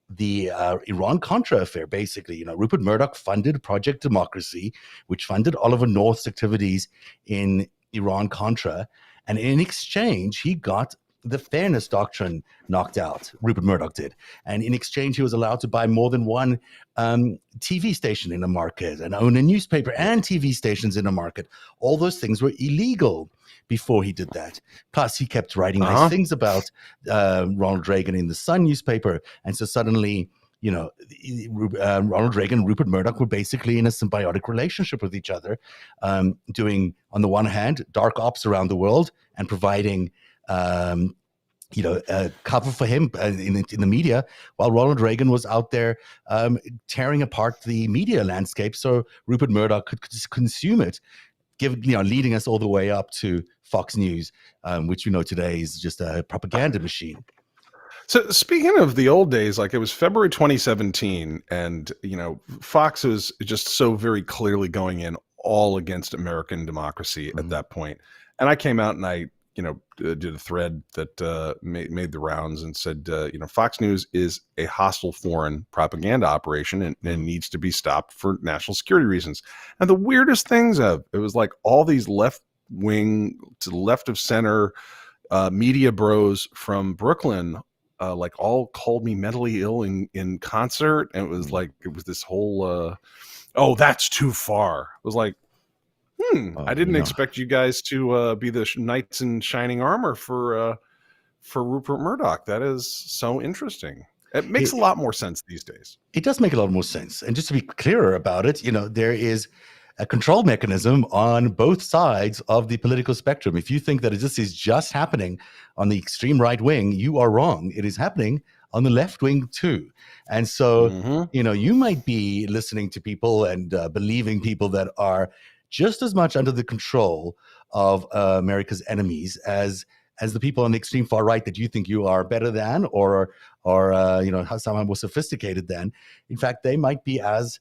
the Iran-Contra affair. Basically, Rupert Murdoch funded Project Democracy, which funded Oliver North's activities in Iran-Contra, and in exchange, he got the Fairness Doctrine knocked out. Rupert Murdoch did. And in exchange, he was allowed to buy more than one TV station in the market and own a newspaper and TV stations in the market. All those things were illegal before he did that. Plus, he kept writing nice things about Ronald Reagan in the Sun newspaper. And so suddenly, Ronald Reagan and Rupert Murdoch were basically in a symbiotic relationship with each other, doing, on the one hand, dark ops around the world and providing cover for him in the media, while Ronald Reagan was out there tearing apart the media landscape so Rupert Murdoch could consume it, leading us all the way up to Fox News, which today is just a propaganda machine. So speaking of the old days, like it was February 2017, and Fox was just so very clearly going in all against American democracy at that point. And I came out and I did a thread that made the rounds and said, Fox News is a hostile foreign propaganda operation and needs to be stopped for national security reasons. And the weirdest things it was like all these left wing to the left of center media bros from Brooklyn, like all called me mentally ill in concert. And it was like, it was this whole, oh, that's too far. It was like, I didn't expect you guys to be the knights in shining armor for Rupert Murdoch. That is so interesting. It makes a lot more sense these days. It does make a lot more sense. And just to be clearer about it, there is a control mechanism on both sides of the political spectrum. If you think that this is just happening on the extreme right wing, you are wrong. It is happening on the left wing too. And so, you might be listening to people and believing people that are just as much under the control of America's enemies as the people on the extreme far right that you think you are better than or somehow more sophisticated than. In fact, they might be as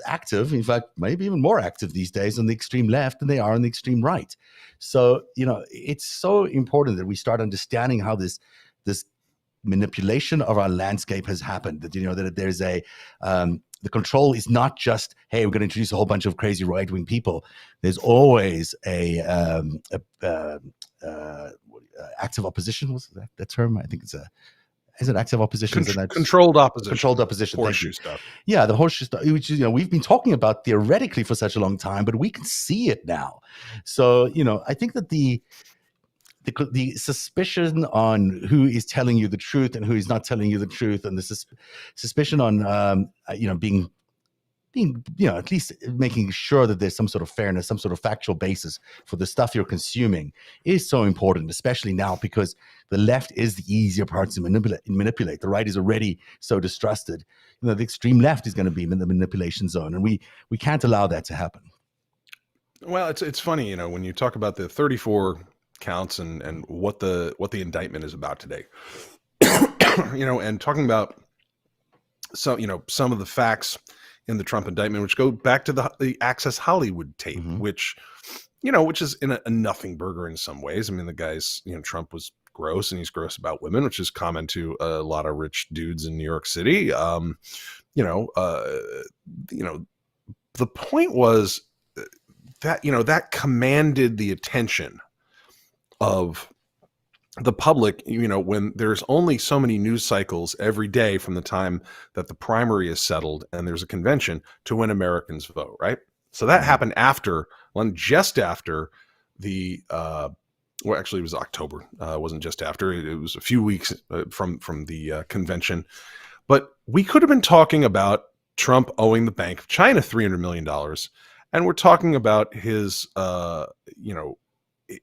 active, in fact, maybe even more active these days on the extreme left than they are on the extreme right. So, it's so important that we start understanding how this manipulation of our landscape has happened. That that there's the control is not just, hey, we're going to introduce a whole bunch of crazy right-wing people. There's always a active opposition. What's that term? I think it's is it active opposition? Controlled opposition. Controlled opposition. Horseshoe stuff. Yeah, the horseshoe stuff, which is, we've been talking about theoretically for such a long time, but we can see it now. So, I think that the suspicion on who is telling you the truth and who is not telling you the truth, and the suspicion on being at least making sure that there's some sort of fairness, some sort of factual basis for the stuff you're consuming is so important, especially now because the left is the easier part to manipulate. The right is already so distrusted. The extreme left is going to be in the manipulation zone, and we can't allow that to happen. Well, it's funny, when you talk about the 34 counts and what the indictment is about today, and talking about some of the facts in the Trump indictment, which go back to the Access Hollywood tape, which is a nothing burger in some ways. I mean, the guy's, Trump was gross, and he's gross about women, which is common to a lot of rich dudes in New York City. The point was that, that commanded the attention of the public, when there's only so many news cycles every day from the time that the primary is settled and there's a convention to when Americans vote, right? So that happened just after the, actually it was October. It wasn't just after, it was a few weeks from the convention. But we could have been talking about Trump owing the Bank of China $300 million. And we're talking about his,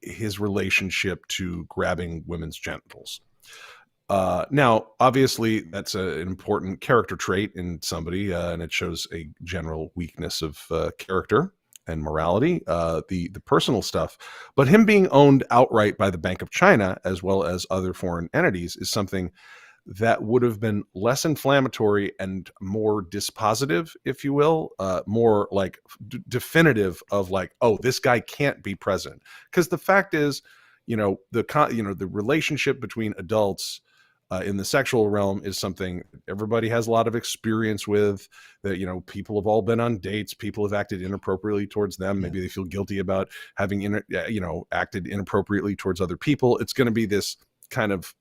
his relationship to grabbing women's genitals. Now, obviously, that's an important character trait in somebody, and it shows a general weakness of character and morality, the personal stuff. But him being owned outright by the Bank of China, as well as other foreign entities, is something that would have been less inflammatory and more dispositive, if you will, more like definitive of like, oh, this guy can't be president. Because the fact is, the relationship between adults in the sexual realm is something everybody has a lot of experience with. That people have all been on dates. People have acted inappropriately towards them. Maybe they feel guilty about having acted inappropriately towards other people. It's going to be this kind of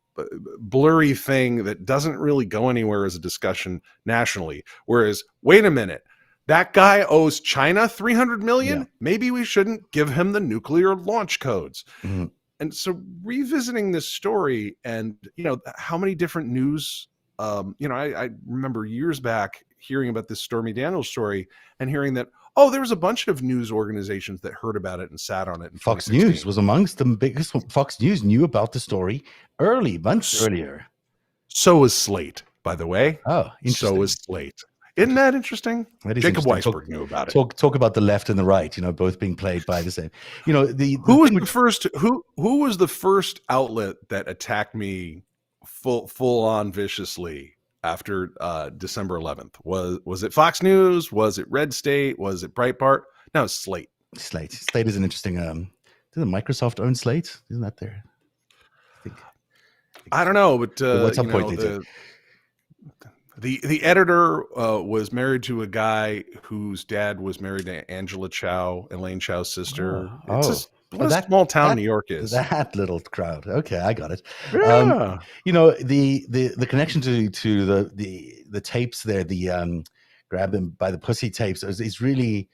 blurry thing that doesn't really go anywhere as a discussion nationally. Whereas, wait a minute, that guy owes China $300 million. Yeah. Maybe we shouldn't give him the nuclear launch codes. Mm-hmm. And so revisiting this story and, how many different news, I remember years back hearing about this Stormy Daniels story and hearing that, oh, there was a bunch of news organizations that heard about it and sat on it. In Fox News was amongst the biggest. Fox News knew about the story months earlier. So was Slate, by the way. Oh, interesting. So was Slate. Isn't that interesting? That is Jacob interesting. Weisberg knew about it. Talk about the left and the right, both being played by the same. Who was the first outlet that attacked me full on viciously after December 11th? Was it Fox News? Was it Red State? Was it Breitbart? No, Slate. Slate is an interesting Doesn't Microsoft own Slate? Isn't that there? I don't know, but at some point they did. The editor was married to a guy whose dad was married to Angela Chow, Elaine Chow's sister. It's a small town New York is. That little crowd. Okay, I got it. Yeah. The connection to the tapes there, the grab him by the pussy tapes is really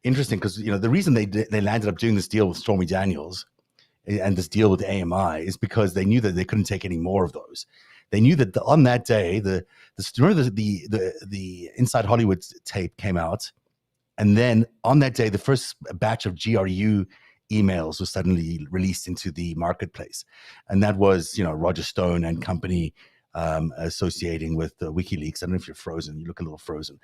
interesting because the reason they landed up doing this deal with Stormy Daniels and this deal with AMI is because they knew that they couldn't take any more of those. They knew that on that day, the Inside Hollywood tape came out, and then on that day, the first batch of GRU emails was suddenly released into the marketplace, and that was Roger Stone and company associating with WikiLeaks. I don't know if you're frozen. You look a little frozen.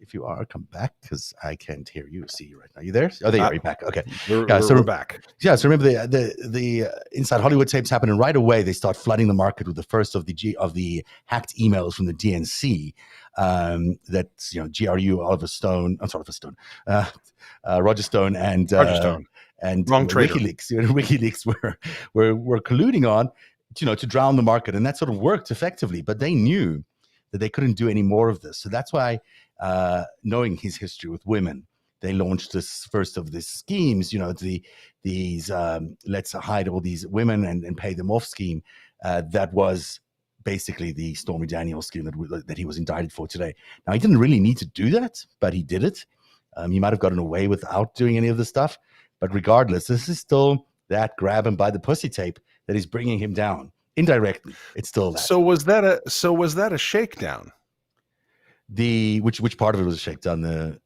If you are, come back because I can't hear you. See you right now. You there? Oh, there you are. You're back. Okay. We're back. Yeah. So remember the Inside Hollywood tapes happened, and right away they start flooding the market with the first of the hacked emails from the DNC. That's GRU, Roger Stone, and Wrong trader. WikiLeaks were colluding on, to drown the market, and that sort of worked effectively. But they knew that they couldn't do any more of this, so that's why. Knowing his history with women, they launched this first of these schemes, these let's hide all these women and pay them off scheme. That was basically the Stormy Daniels scheme that he was indicted for today. Now, he didn't really need to do that, but he did it. He might have gotten away without doing any of this stuff. But regardless, this is still that grab him by the pussy tape that is bringing him down. Indirectly, it's still that. So was that a shakedown? Which part of it was a shakedown? The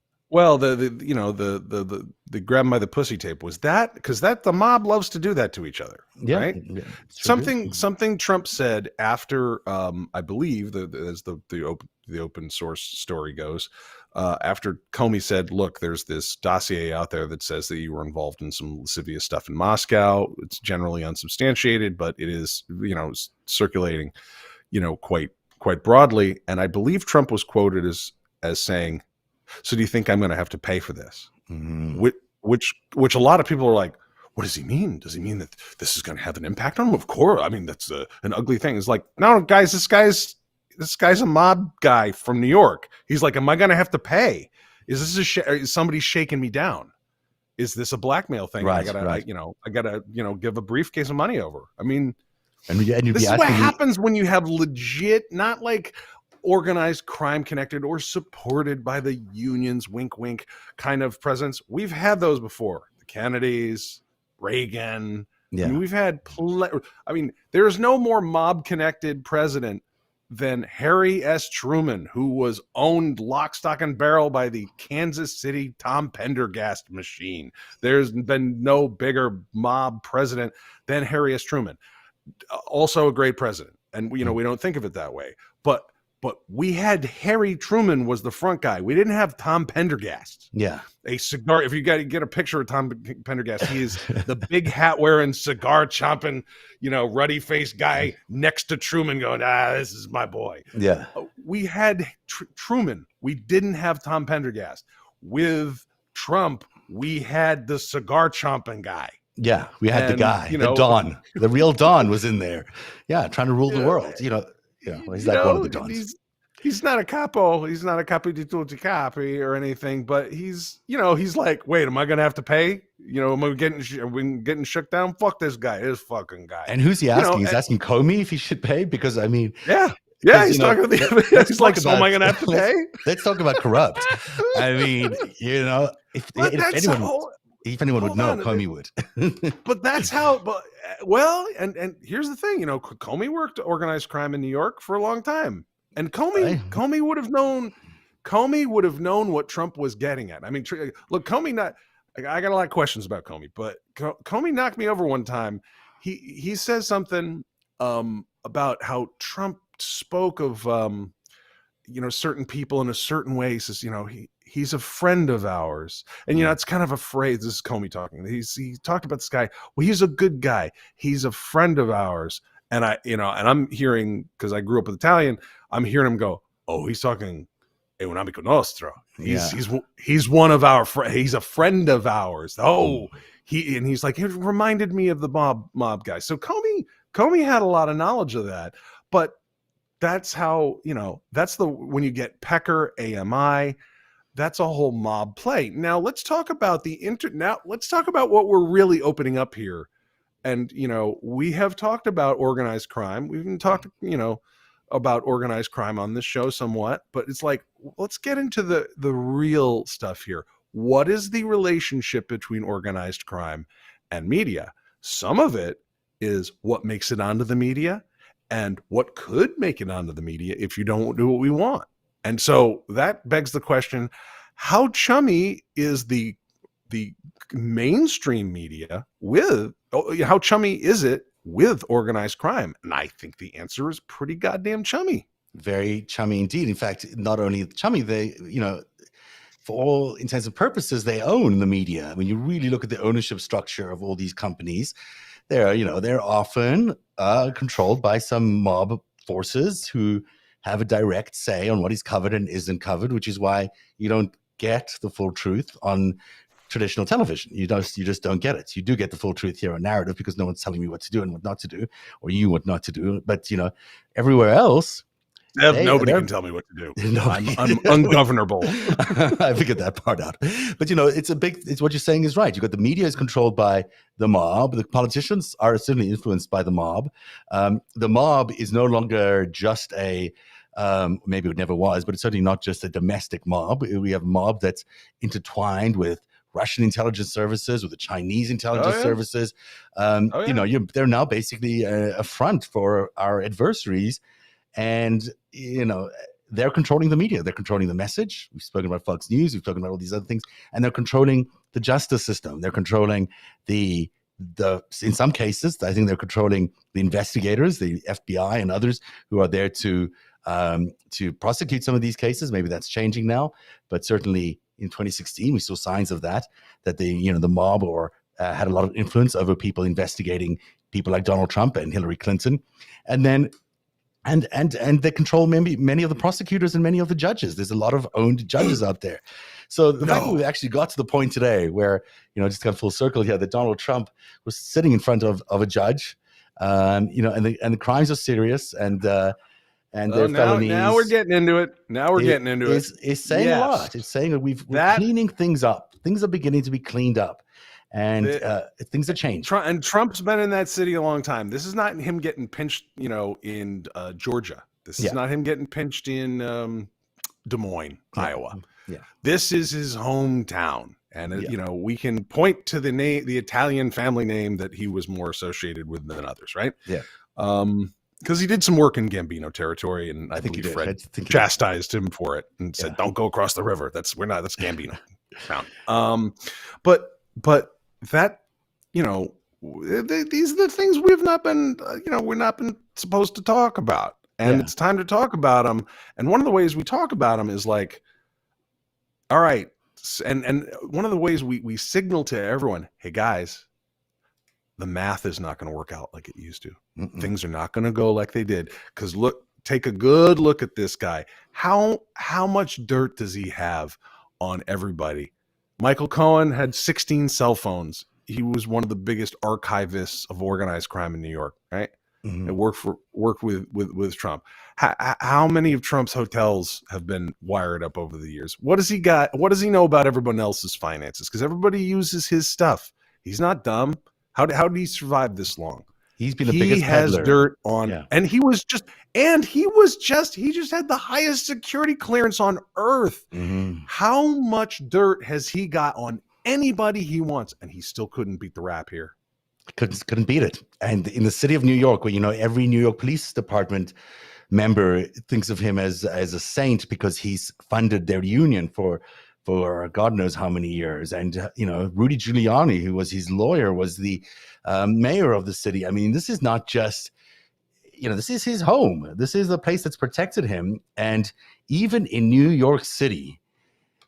grab 'em by the pussy tape, was that because the mob loves to do that to each other, right? Yeah, something Trump said after I believe as the open source story goes, after Comey said, look, there's this dossier out there that says that you were involved in some lascivious stuff in Moscow. It's generally unsubstantiated, but it is circulating quite broadly, and I believe Trump was quoted as saying, "So do you think I'm going to have to pay for this?" Mm-hmm. Which a lot of people are like, "What does he mean? Does he mean that this is going to have an impact on him?" Of course, I mean that's an ugly thing. It's like, no, guys, this guy's a mob guy from New York. He's like, "Am I going to have to pay? Is this is somebody shaking me down? Is this a blackmail thing? Right, I gotta give a briefcase of money over." I mean. And this is what happens when you have legit, not like organized crime connected or supported by the unions, wink, wink kind of presidents. We've had those before. The Kennedys, Reagan. Yeah. I mean, we've had there's no more mob connected president than Harry S. Truman, who was owned lock, stock, and barrel by the Kansas City Tom Pendergast machine. There's been no bigger mob president than Harry S. Truman. Also a great president, and we don't think of it that way, but we had Harry Truman was the front guy. We didn't have Tom Pendergast. Yeah, a cigar. If you got to get a picture of Tom Pendergast, he is the big hat wearing, cigar chomping, ruddy faced guy next to Truman, going, this is my boy. Yeah, we had Truman. We didn't have Tom Pendergast. With Trump, we had the cigar chomping guy. Yeah, we had the guy, the Don, the real Don was in there. Yeah, trying to rule the world. He's like one of the Dons. He's not a capo. He's not a capo di tutti capi or anything. But he's like, wait, am I going to have to pay? Am I getting shook down? Fuck this guy, this fucking guy. And who's he asking? He's asking Comey if he should pay because I mean, yeah. He's talking to the. He's like, so am I going to have to pay? Let's talk about corrupt. I mean, if anyone would know, Comey would. But that's how. But and here's the thing. Comey worked organized crime in New York for a long time, and Comey would have known. Comey would have known what Trump was getting at. I mean, look, Comey. I got a lot of questions about Comey, but Comey knocked me over one time. He says something about how Trump spoke of certain people in a certain way. He says, he's a friend of ours. And, it's kind of a phrase. This is Comey talking. He talked about this guy. Well, he's a good guy. He's a friend of ours. And and I'm hearing, because I grew up with Italian, I'm hearing him go, oh, he's talking è un amico nostro. He's one of our friends. He's a friend of ours. Oh, he's like, it reminded me of the mob guy. So Comey had a lot of knowledge of that, but that's how, that's when you get Pecker, AMI, that's a whole mob play. Now let's talk about let's talk about what we're really opening up here. And, we have talked about organized crime. We've even talked, about organized crime on this show somewhat, but it's like, let's get into the real stuff here. What is the relationship between organized crime and media? Some of it is what makes it onto the media and what could make it onto the media if you don't do what we want. And so that begs the question, how chummy is the mainstream media how chummy is it with organized crime? And I think the answer is pretty goddamn chummy. Very chummy indeed. In fact, not only chummy, they, for all intents and purposes, they own the media. When you really look at the ownership structure of all these companies, they're often controlled by some mob forces who have a direct say on what is covered and isn't covered, which is why you don't get the full truth on traditional television. You just don't get it. You do get the full truth here on Narrative because no one's telling me what to do and what not to do, or you what not to do. But everywhere else, nobody can tell me what to do. I'm ungovernable. I figured that part out. But it's what you're saying is right. You got the media is controlled by the mob. The politicians are certainly influenced by the mob. The mob is no longer just maybe it never was, but it's certainly not just a domestic mob. We have a mob that's intertwined with Russian intelligence services, with the Chinese intelligence services. They're now basically a front for our adversaries. And, they're controlling the media. They're controlling the message. We've spoken about Fox News. We've spoken about all these other things. And they're controlling the justice system. They're controlling in some cases, I think they're controlling the investigators, the FBI and others who are there to prosecute some of these cases. Maybe that's changing now. But certainly in 2016, we saw signs of that the mob had a lot of influence over people investigating people like Donald Trump and Hillary Clinton. And then And they control many of the prosecutors and many of the judges. There's a lot of owned judges out there. So the fact that we actually got to the point today where, just kind of full circle here, that Donald Trump was sitting in front of a judge, and the crimes are serious and their felonies. Now we're getting into it. It's saying a lot. It's saying that we're cleaning things up. Things are beginning to be cleaned up. And things have changed. And Trump's been in that city a long time. This is not him getting pinched, in Georgia. This is not him getting pinched in Des Moines, Iowa. Yeah. This is his hometown. And, we can point to the Italian family name that he was more associated with than others, right? Yeah. Because he did some work in Gambino territory, and I think Fred chastised him for it and said, "Don't go across the river. That's Gambino town." But that, these are the things we've not been, we're not been supposed to talk about, and it's time to talk about them. And one of the ways we talk about them is like, all right, and one of the ways we signal to everyone, hey guys, the math is not going to work out like it used to. Mm-mm. Things are not going to go like they did. Because take a good look at this guy. How much dirt does he have on everybody? Michael Cohen had 16 cell phones. He was one of the biggest archivists of organized crime in New York, right? Mm-hmm. It worked with Trump. How many of Trump's hotels have been wired up over the years? What does he got? What does he know about everyone else's finances? Because everybody uses his stuff. He's not dumb. How did he survive this long? He's been the biggest peddler. He has dirt on, and he just had the highest security clearance on earth. Mm-hmm. How much dirt has he got on anybody he wants? And he still couldn't beat the rap here. Couldn't beat it. And in the city of New York, where, every New York Police Department member thinks of him as a saint because he's funded their union for God knows how many years. And, Rudy Giuliani, who was his lawyer, was the mayor of the city. I mean, this is not just, this is his home. This is the place that's protected him. And even in New York City,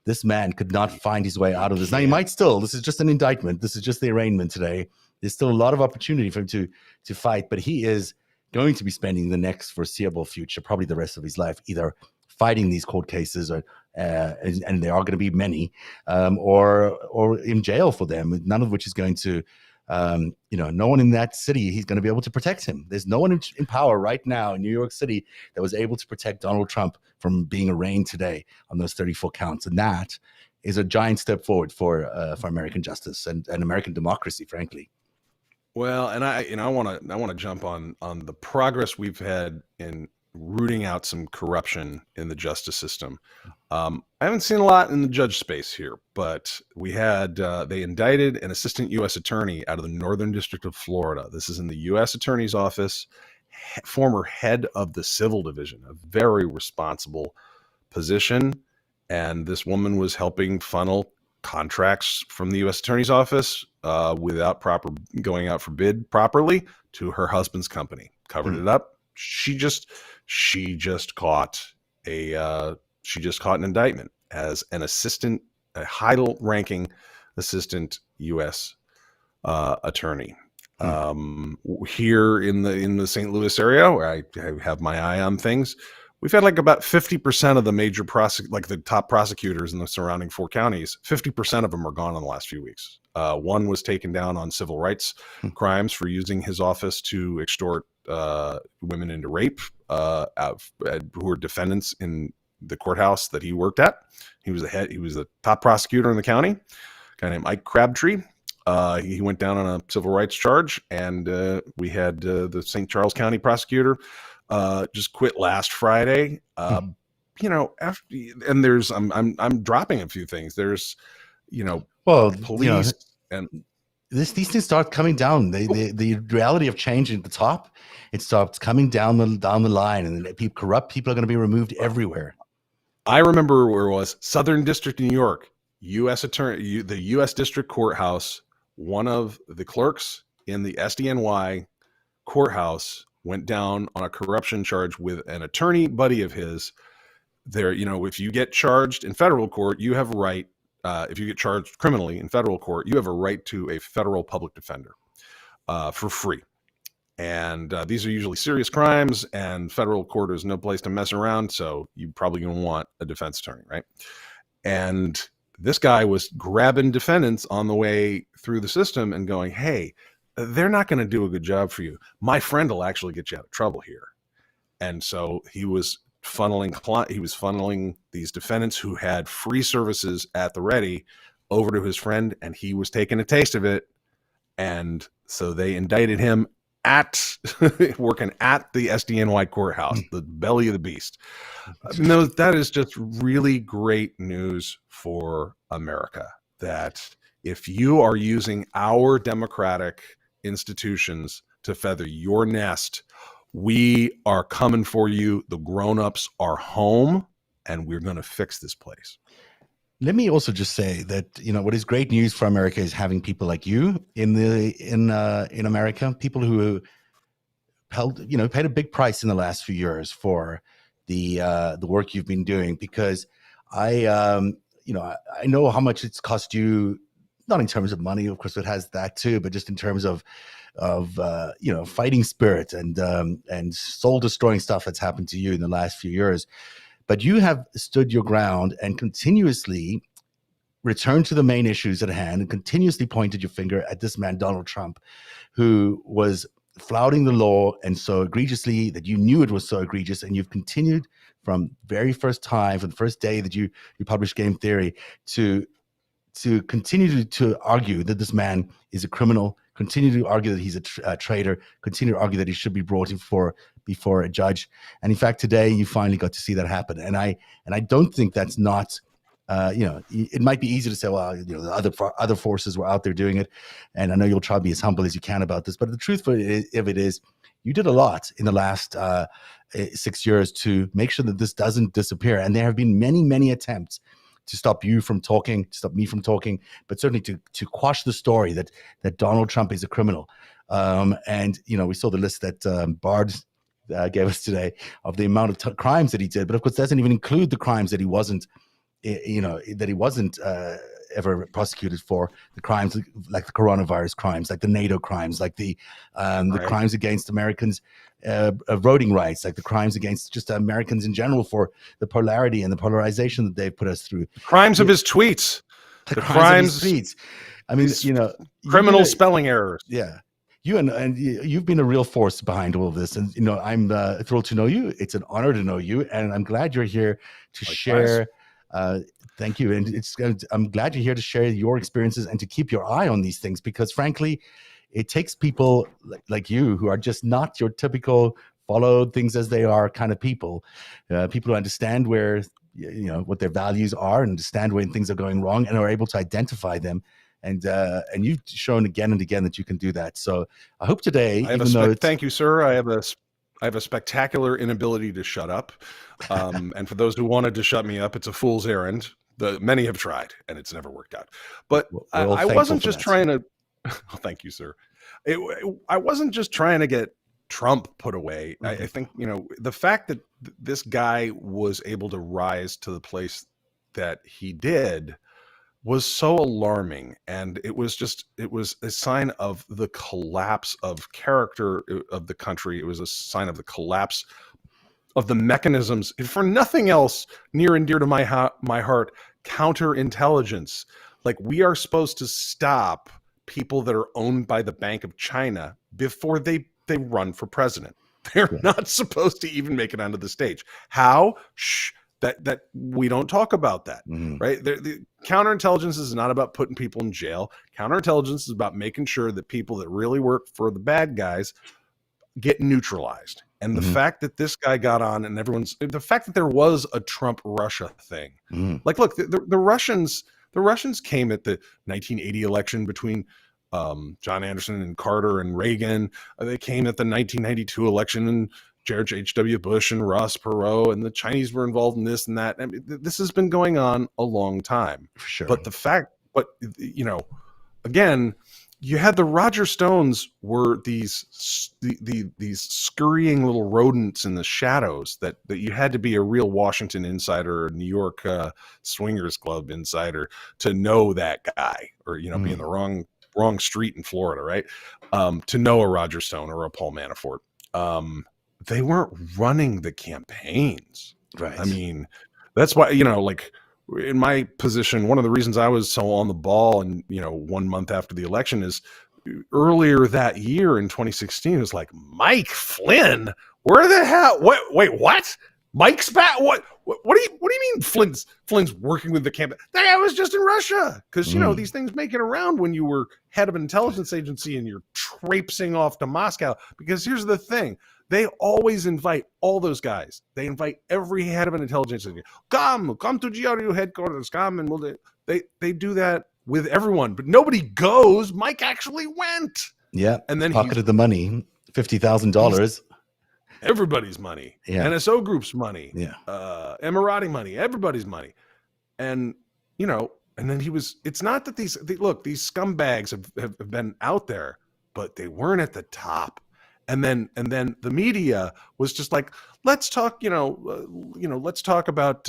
this man could not find his way out of this. Now, he might still, this is just an indictment. This is just the arraignment today. There's still a lot of opportunity for him to fight, but he is going to be spending the next foreseeable future, probably the rest of his life, either fighting these court cases and there are going to be many, or in jail for them. None of which is going to, no one in that city, he's going to be able to protect him. There's no one in power right now in New York City that was able to protect Donald Trump from being arraigned today on those 34 counts, and that is a giant step forward for American justice and American democracy, frankly. Well, and I want to jump on the progress we've had in rooting out some corruption in the justice system. I haven't seen a lot in the judge space here, but we had they indicted an assistant U.S. attorney out of the Northern District of Florida. This is in the U.S. Attorney's Office, former head of the Civil Division, a very responsible position. And this woman was helping funnel contracts from the U.S. Attorney's Office without going out for bid properly to her husband's company. Covered it up. She just caught an indictment as an assistant, a high-ranking assistant U.S. attorney. Here in the St. Louis area, where I have my eye on things, we've had like about 50% of the major the top prosecutors in the surrounding 4 counties. 50% of them are gone in the last few weeks. One was taken down on civil rights crimes for using his office to extort women into rape, who were defendants in the courthouse that he worked at. He was the top prosecutor in the county, a guy named Ike Crabtree. He went down on a civil rights charge, and we had the St. Charles County prosecutor just quit last Friday. And there's I'm dropping a few things. There's police and these things start coming down. The reality of change at the top, it starts coming down the line, and corrupt people are going to be removed everywhere. I remember where it was Southern District of New York, U.S. Attorney, the U.S. District Courthouse. One of the clerks in the SDNY courthouse went down on a corruption charge with an attorney buddy of his. There, if you get charged in federal court, you have a right. If you get charged criminally in federal court, you have a right to a federal public defender for free. And these are usually serious crimes, and federal court is no place to mess around. So you probably going to want a defense attorney, right? And this guy was grabbing defendants on the way through the system and going, "Hey, they're not going to do a good job for you. My friend will actually get you out of trouble here." And so he was funneling these defendants who had free services at the ready over to his friend, and he was taking a taste of it. And so they indicted him working at the SDNY courthouse, the belly of the beast. That is just really great news for America, that if you are using our democratic institutions to feather your nest, we are coming for you. The grown-ups are home, and we're going to fix this place. Let me also just say that what is great news for America is having people like you in America, people who paid a big price in the last few years for the work you've been doing. Because I know how much it's cost you, not in terms of money, of course it has that too, but just in terms of fighting spirit and soul destroying stuff that's happened to you in the last few years. But you have stood your ground and continuously returned to the main issues at hand and continuously pointed your finger at this man, Donald Trump, who was flouting the law, and so egregiously that you knew it was so egregious. And you've continued from very first time, from the first day that you published Game Theory, to continue to argue that this man is a criminal, continue to argue that he's a traitor, continue to argue that he should be brought in before a judge. And in fact, today you finally got to see that happen. And I don't think that's not, it might be easy to say, well, the other forces were out there doing it. And I know you'll try to be as humble as you can about this, but the truth of it is you did a lot in the last 6 years to make sure that this doesn't disappear. And there have been many, many attempts to stop you from talking, to stop me from talking, but certainly to quash the story that Donald Trump is a criminal. And we saw the list that Bard gave us today of the amount of crimes that he did, but of course doesn't even include the crimes that he wasn't ever prosecuted for the crimes like the coronavirus crimes, like the NATO crimes, like the crimes against Americans' voting rights, like the crimes against just Americans in general for the polarity and the polarization that they've put us through. The crimes of his tweets. The crimes of his tweets. I mean, criminal spelling errors. Yeah. And you've been a real force behind all of this. And, I'm thrilled to know you. It's an honor to know you. And I'm glad you're here to share. Thank you. And I'm glad you're here to share your experiences and to keep your eye on these things, because frankly, it takes people like you who are just not your typical follow things as they are kind of people, people who understand where, what their values are and understand when things are going wrong and are able to identify them. And you've shown again and again that you can do that. So I hope today, thank you, sir. I have a spectacular inability to shut up. And for those who wanted to shut me up, it's a fool's errand. Many have tried, and it's never worked out. But I wasn't just trying to. Oh, thank you, sir. I wasn't just trying to get Trump put away. Mm-hmm. I think the fact that this guy was able to rise to the place that he did was so alarming, and it was a sign of the collapse of character of the country. It was a sign of the collapse of the mechanisms, for nothing else near and dear to my heart, counterintelligence. Like, we are supposed to stop people that are owned by the Bank of China before they run for president. They're not supposed to even make it onto the stage. How? Shh. That we don't talk about that, right? The counterintelligence is not about putting people in jail. Counterintelligence is about making sure that people that really work for the bad guys get neutralized. And the fact that this guy got on, and the fact that there was a Trump-Russia thing, like, look, the Russians came at the 1980 election between John Anderson and Carter and Reagan. They came at the 1992 election and George H.W. Bush and Ross Perot, and the Chinese were involved in this and that. I mean, this has been going on a long time. For sure. But again, you had the Roger Stones were these scurrying little rodents in the shadows that you had to be a real Washington insider or New York Swingers Club insider to know that guy, or be in the wrong street in Florida, right? To know a Roger Stone or a Paul Manafort. They weren't running the campaigns. Right. I mean, that's why, like, in my position, one of the reasons I was so on the ball and, 1 month after the election is earlier that year in 2016, it was like, Mike Flynn, where the hell? Wait, what? Mike's back? What do you mean Flynn's working with the campaign? That guy was just in Russia. Because, these things make it around when you were head of an intelligence agency and you're traipsing off to Moscow. Because here's the thing. They always invite all those guys. They invite every head of an intelligence agency. Come to GRU headquarters. Come, and they do that with everyone, but nobody goes. Mike actually went. Yeah, and then pocketed the money, $50,000. Everybody's money. Yeah, NSO Group's money. Yeah, Emirati money. Everybody's money, and and then he was. It's not that these scumbags have been out there, but they weren't at the top. And then the media was just like, let's talk, let's talk about,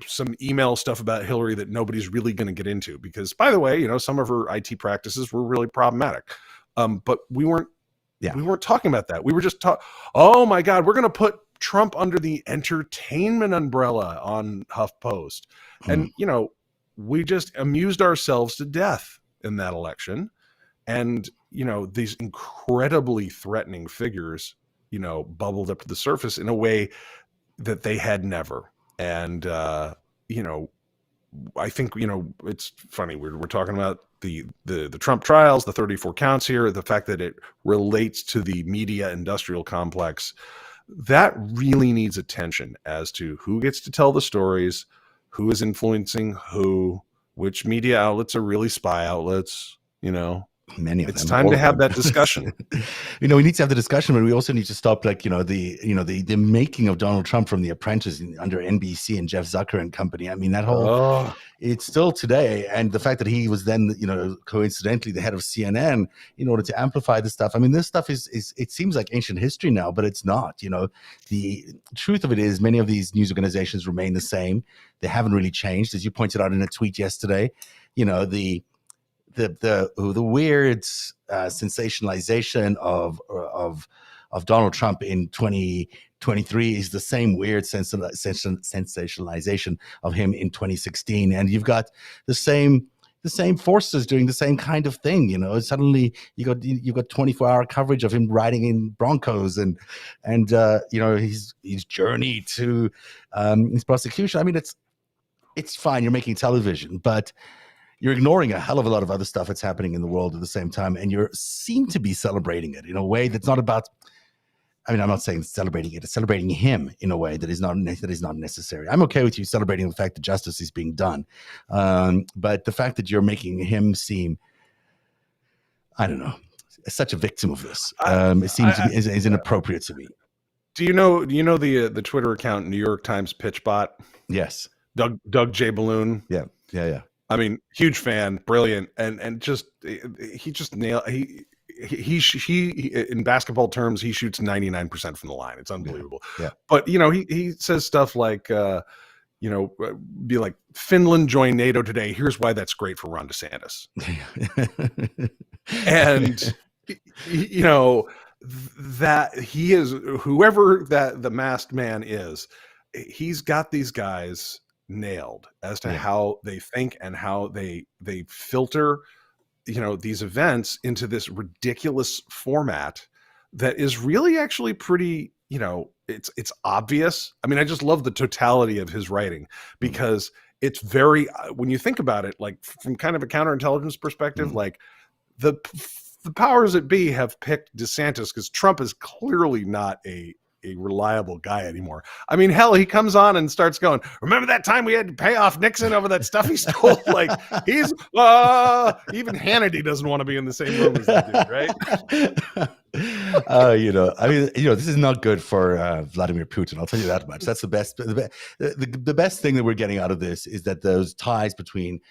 some email stuff about Hillary that nobody's really going to get into, because, by the way, some of her IT practices were really problematic. But we weren't talking about that. We were just oh my God, we're going to put Trump under the entertainment umbrella on HuffPost. And, we just amused ourselves to death in that election. And, these incredibly threatening figures, bubbled up to the surface in a way that they had never. And, I think, it's funny. We're talking about the Trump trials, the 34 counts here, the fact that it relates to the media industrial complex. That really needs attention as to who gets to tell the stories, who is influencing who, which media outlets are really spy outlets, Many of It's them. time all to of have them. that discussion. We need to have the discussion, but we also need to stop, the making of Donald Trump from The Apprentice under NBC and Jeff Zucker and company. I mean, that whole it's still today, and the fact that he was then, coincidentally the head of CNN in order to amplify this stuff. I mean, this stuff is it seems like ancient history now, but it's not. The truth of it is, many of these news organizations remain the same. They haven't really changed, as you pointed out in a tweet yesterday. The weird sensationalization of Donald Trump in 2023 is the same weird sensationalization of him in 2016, and you've got the same forces doing the same kind of thing. Suddenly you've got 24-hour coverage of him riding in Broncos and his journey to his prosecution. I mean, it's fine. You're making television, but you're ignoring a hell of a lot of other stuff that's happening in the world at the same time, and you seem to be celebrating it in a way that's not about. I mean, I'm not saying celebrating it; it's celebrating him in a way that is not necessary. I'm okay with you celebrating the fact that justice is being done, but the fact that you're making him seem, I don't know, such a victim of this, it seems to be is inappropriate to me. Do you know the Twitter account New York Times Pitch Bot? Yes, Doug J. Balloon. Yeah. I mean, huge fan, brilliant, and just he just nailed he in basketball terms, he shoots 99% from the line. It's unbelievable. Yeah. But he says stuff like be like, Finland joined NATO today. Here's why that's great for Ron DeSantis. And that he is, whoever that the masked man is, he's got these guys nailed as to how they think and how they filter these events into this ridiculous format that is really actually pretty, it's obvious. I mean, I just love the totality of his writing because it's very, when you think about it, like from kind of a counterintelligence perspective, like the powers that be have picked DeSantis because Trump is clearly not a reliable guy anymore. I mean, hell, he comes on and starts going, remember that time we had to pay off Nixon over that stuff he stole? Like, he's even Hannity doesn't want to be in the same room as that dude, right? I mean, this is not good for Vladimir Putin. I'll tell you that much. That's the best. The best thing that we're getting out of this is that those ties between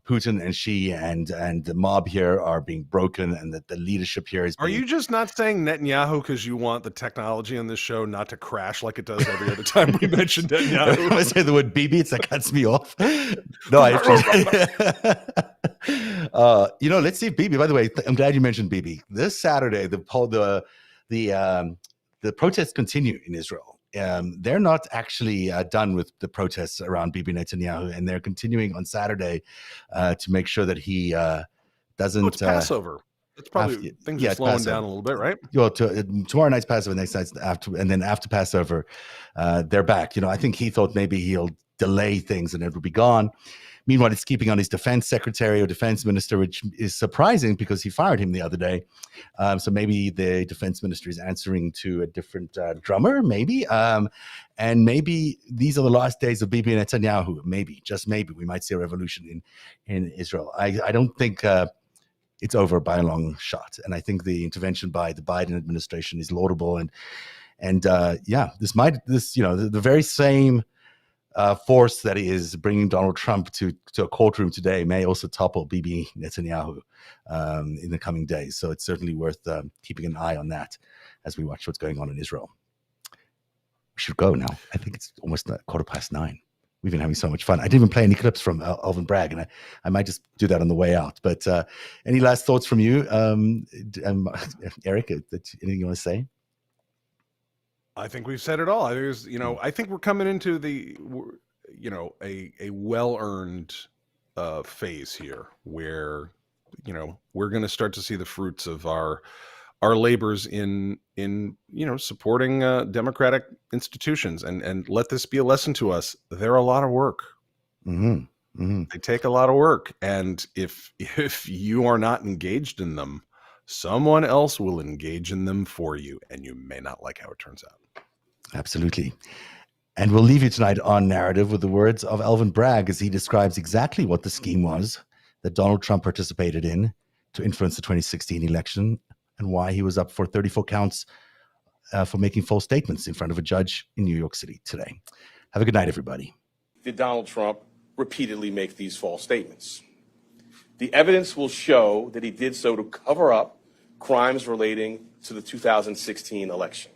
Putin and Xi and the mob here are being broken, and that the leadership here is. Are you just not saying Netanyahu because you want the technology on this show not to crash like it does every other time we mention Netanyahu? When I say the word Bibi, it cuts me off. No, let's see if Bibi. By the way, I'm glad you mentioned Bibi. This Saturday, the protests continue in Israel. They're not actually done with the protests around Bibi Netanyahu, and they're continuing on Saturday to make sure that he doesn't. It's Passover. That's probably things are slowing down a little bit, right? Well, tomorrow night's Passover, next night's after Passover, they're back. I think he thought maybe he'll delay things and it will be gone. Meanwhile, it's keeping on his defense secretary or defense minister, which is surprising because he fired him the other day. So maybe the defense minister is answering to a different drummer, maybe. And maybe these are the last days of Bibi Netanyahu. Maybe, just maybe, we might see a revolution in Israel. I don't think it's over by a long shot. And I think the intervention by the Biden administration is laudable. And the very same force that is bringing Donald Trump to a courtroom today may also topple Bibi Netanyahu in the coming days. So it's certainly worth keeping an eye on that as we watch what's going on in Israel. We should go now. I think it's almost 9:15. We've been having so much fun. I didn't even play any clips from Alvin Bragg, and I might just do that on the way out. But any last thoughts from you, Eric? Anything you want to say? I think we've said it all. I think we're coming into a well-earned phase here where, we're going to start to see the fruits of our labors in supporting democratic institutions, and let this be a lesson to us. They're a lot of work. Mm-hmm. Mm-hmm. They take a lot of work. And if you are not engaged in them, someone else will engage in them for you, and you may not like how it turns out. Absolutely. And we'll leave you tonight on Narrative with the words of Alvin Bragg as he describes exactly what the scheme was that Donald Trump participated in to influence the 2016 election and why he was up for 34 counts for making false statements in front of a judge in New York City today. Have a good night, everybody. Did Donald Trump repeatedly make these false statements? The evidence will show that he did so to cover up crimes relating to the 2016 election.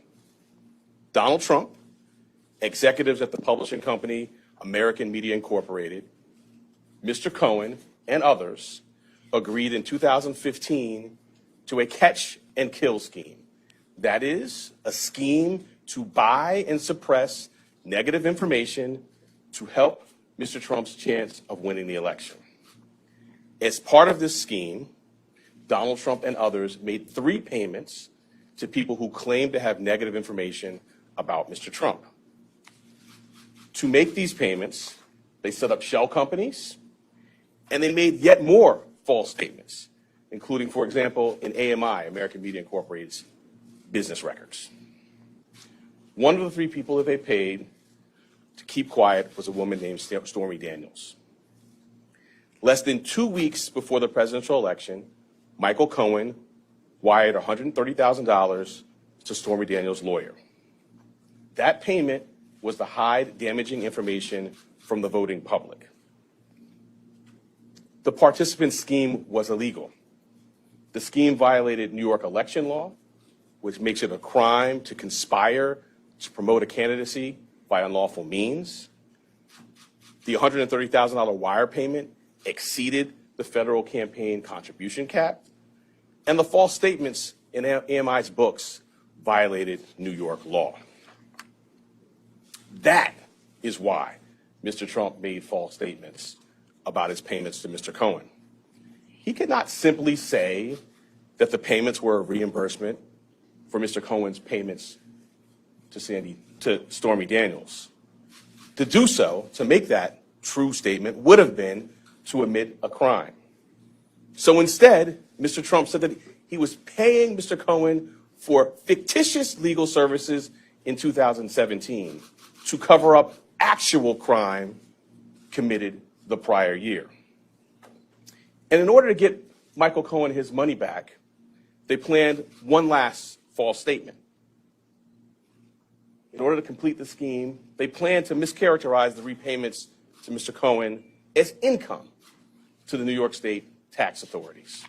Donald Trump, executives at the publishing company American Media Incorporated, Mr. Cohen, and others agreed in 2015 to a catch and kill scheme. That is, a scheme to buy and suppress negative information to help Mr. Trump's chance of winning the election. As part of this scheme, Donald Trump and others made 3 payments to people who claimed to have negative information about Mr. Trump. To make these payments, they set up shell companies, and they made yet more false statements, including, for example, in AMI, American Media Incorporated's business records. One of the 3 people that they paid to keep quiet was a woman named Stormy Daniels. Less than 2 weeks before the presidential election, Michael Cohen wired $130,000 to Stormy Daniels' lawyer. That payment was to hide damaging information from the voting public. The participant scheme was illegal. The scheme violated New York election law, which makes it a crime to conspire to promote a candidacy by unlawful means. The $130,000 wire payment exceeded the federal campaign contribution cap, and the false statements in AMI's books violated New York law. That is why Mr. Trump made false statements about his payments to Mr. Cohen. He could not simply say that the payments were a reimbursement for Mr. Cohen's payments to Stormy Daniels. To do so, to make that true statement, would have been to admit a crime. So instead, Mr. Trump said that he was paying Mr. Cohen for fictitious legal services in 2017 to cover up actual crime committed the prior year. And in order to get Michael Cohen his money back, they planned one last false statement. In order to complete the scheme, they planned to mischaracterize the repayments to Mr. Cohen as income to the New York State tax authorities.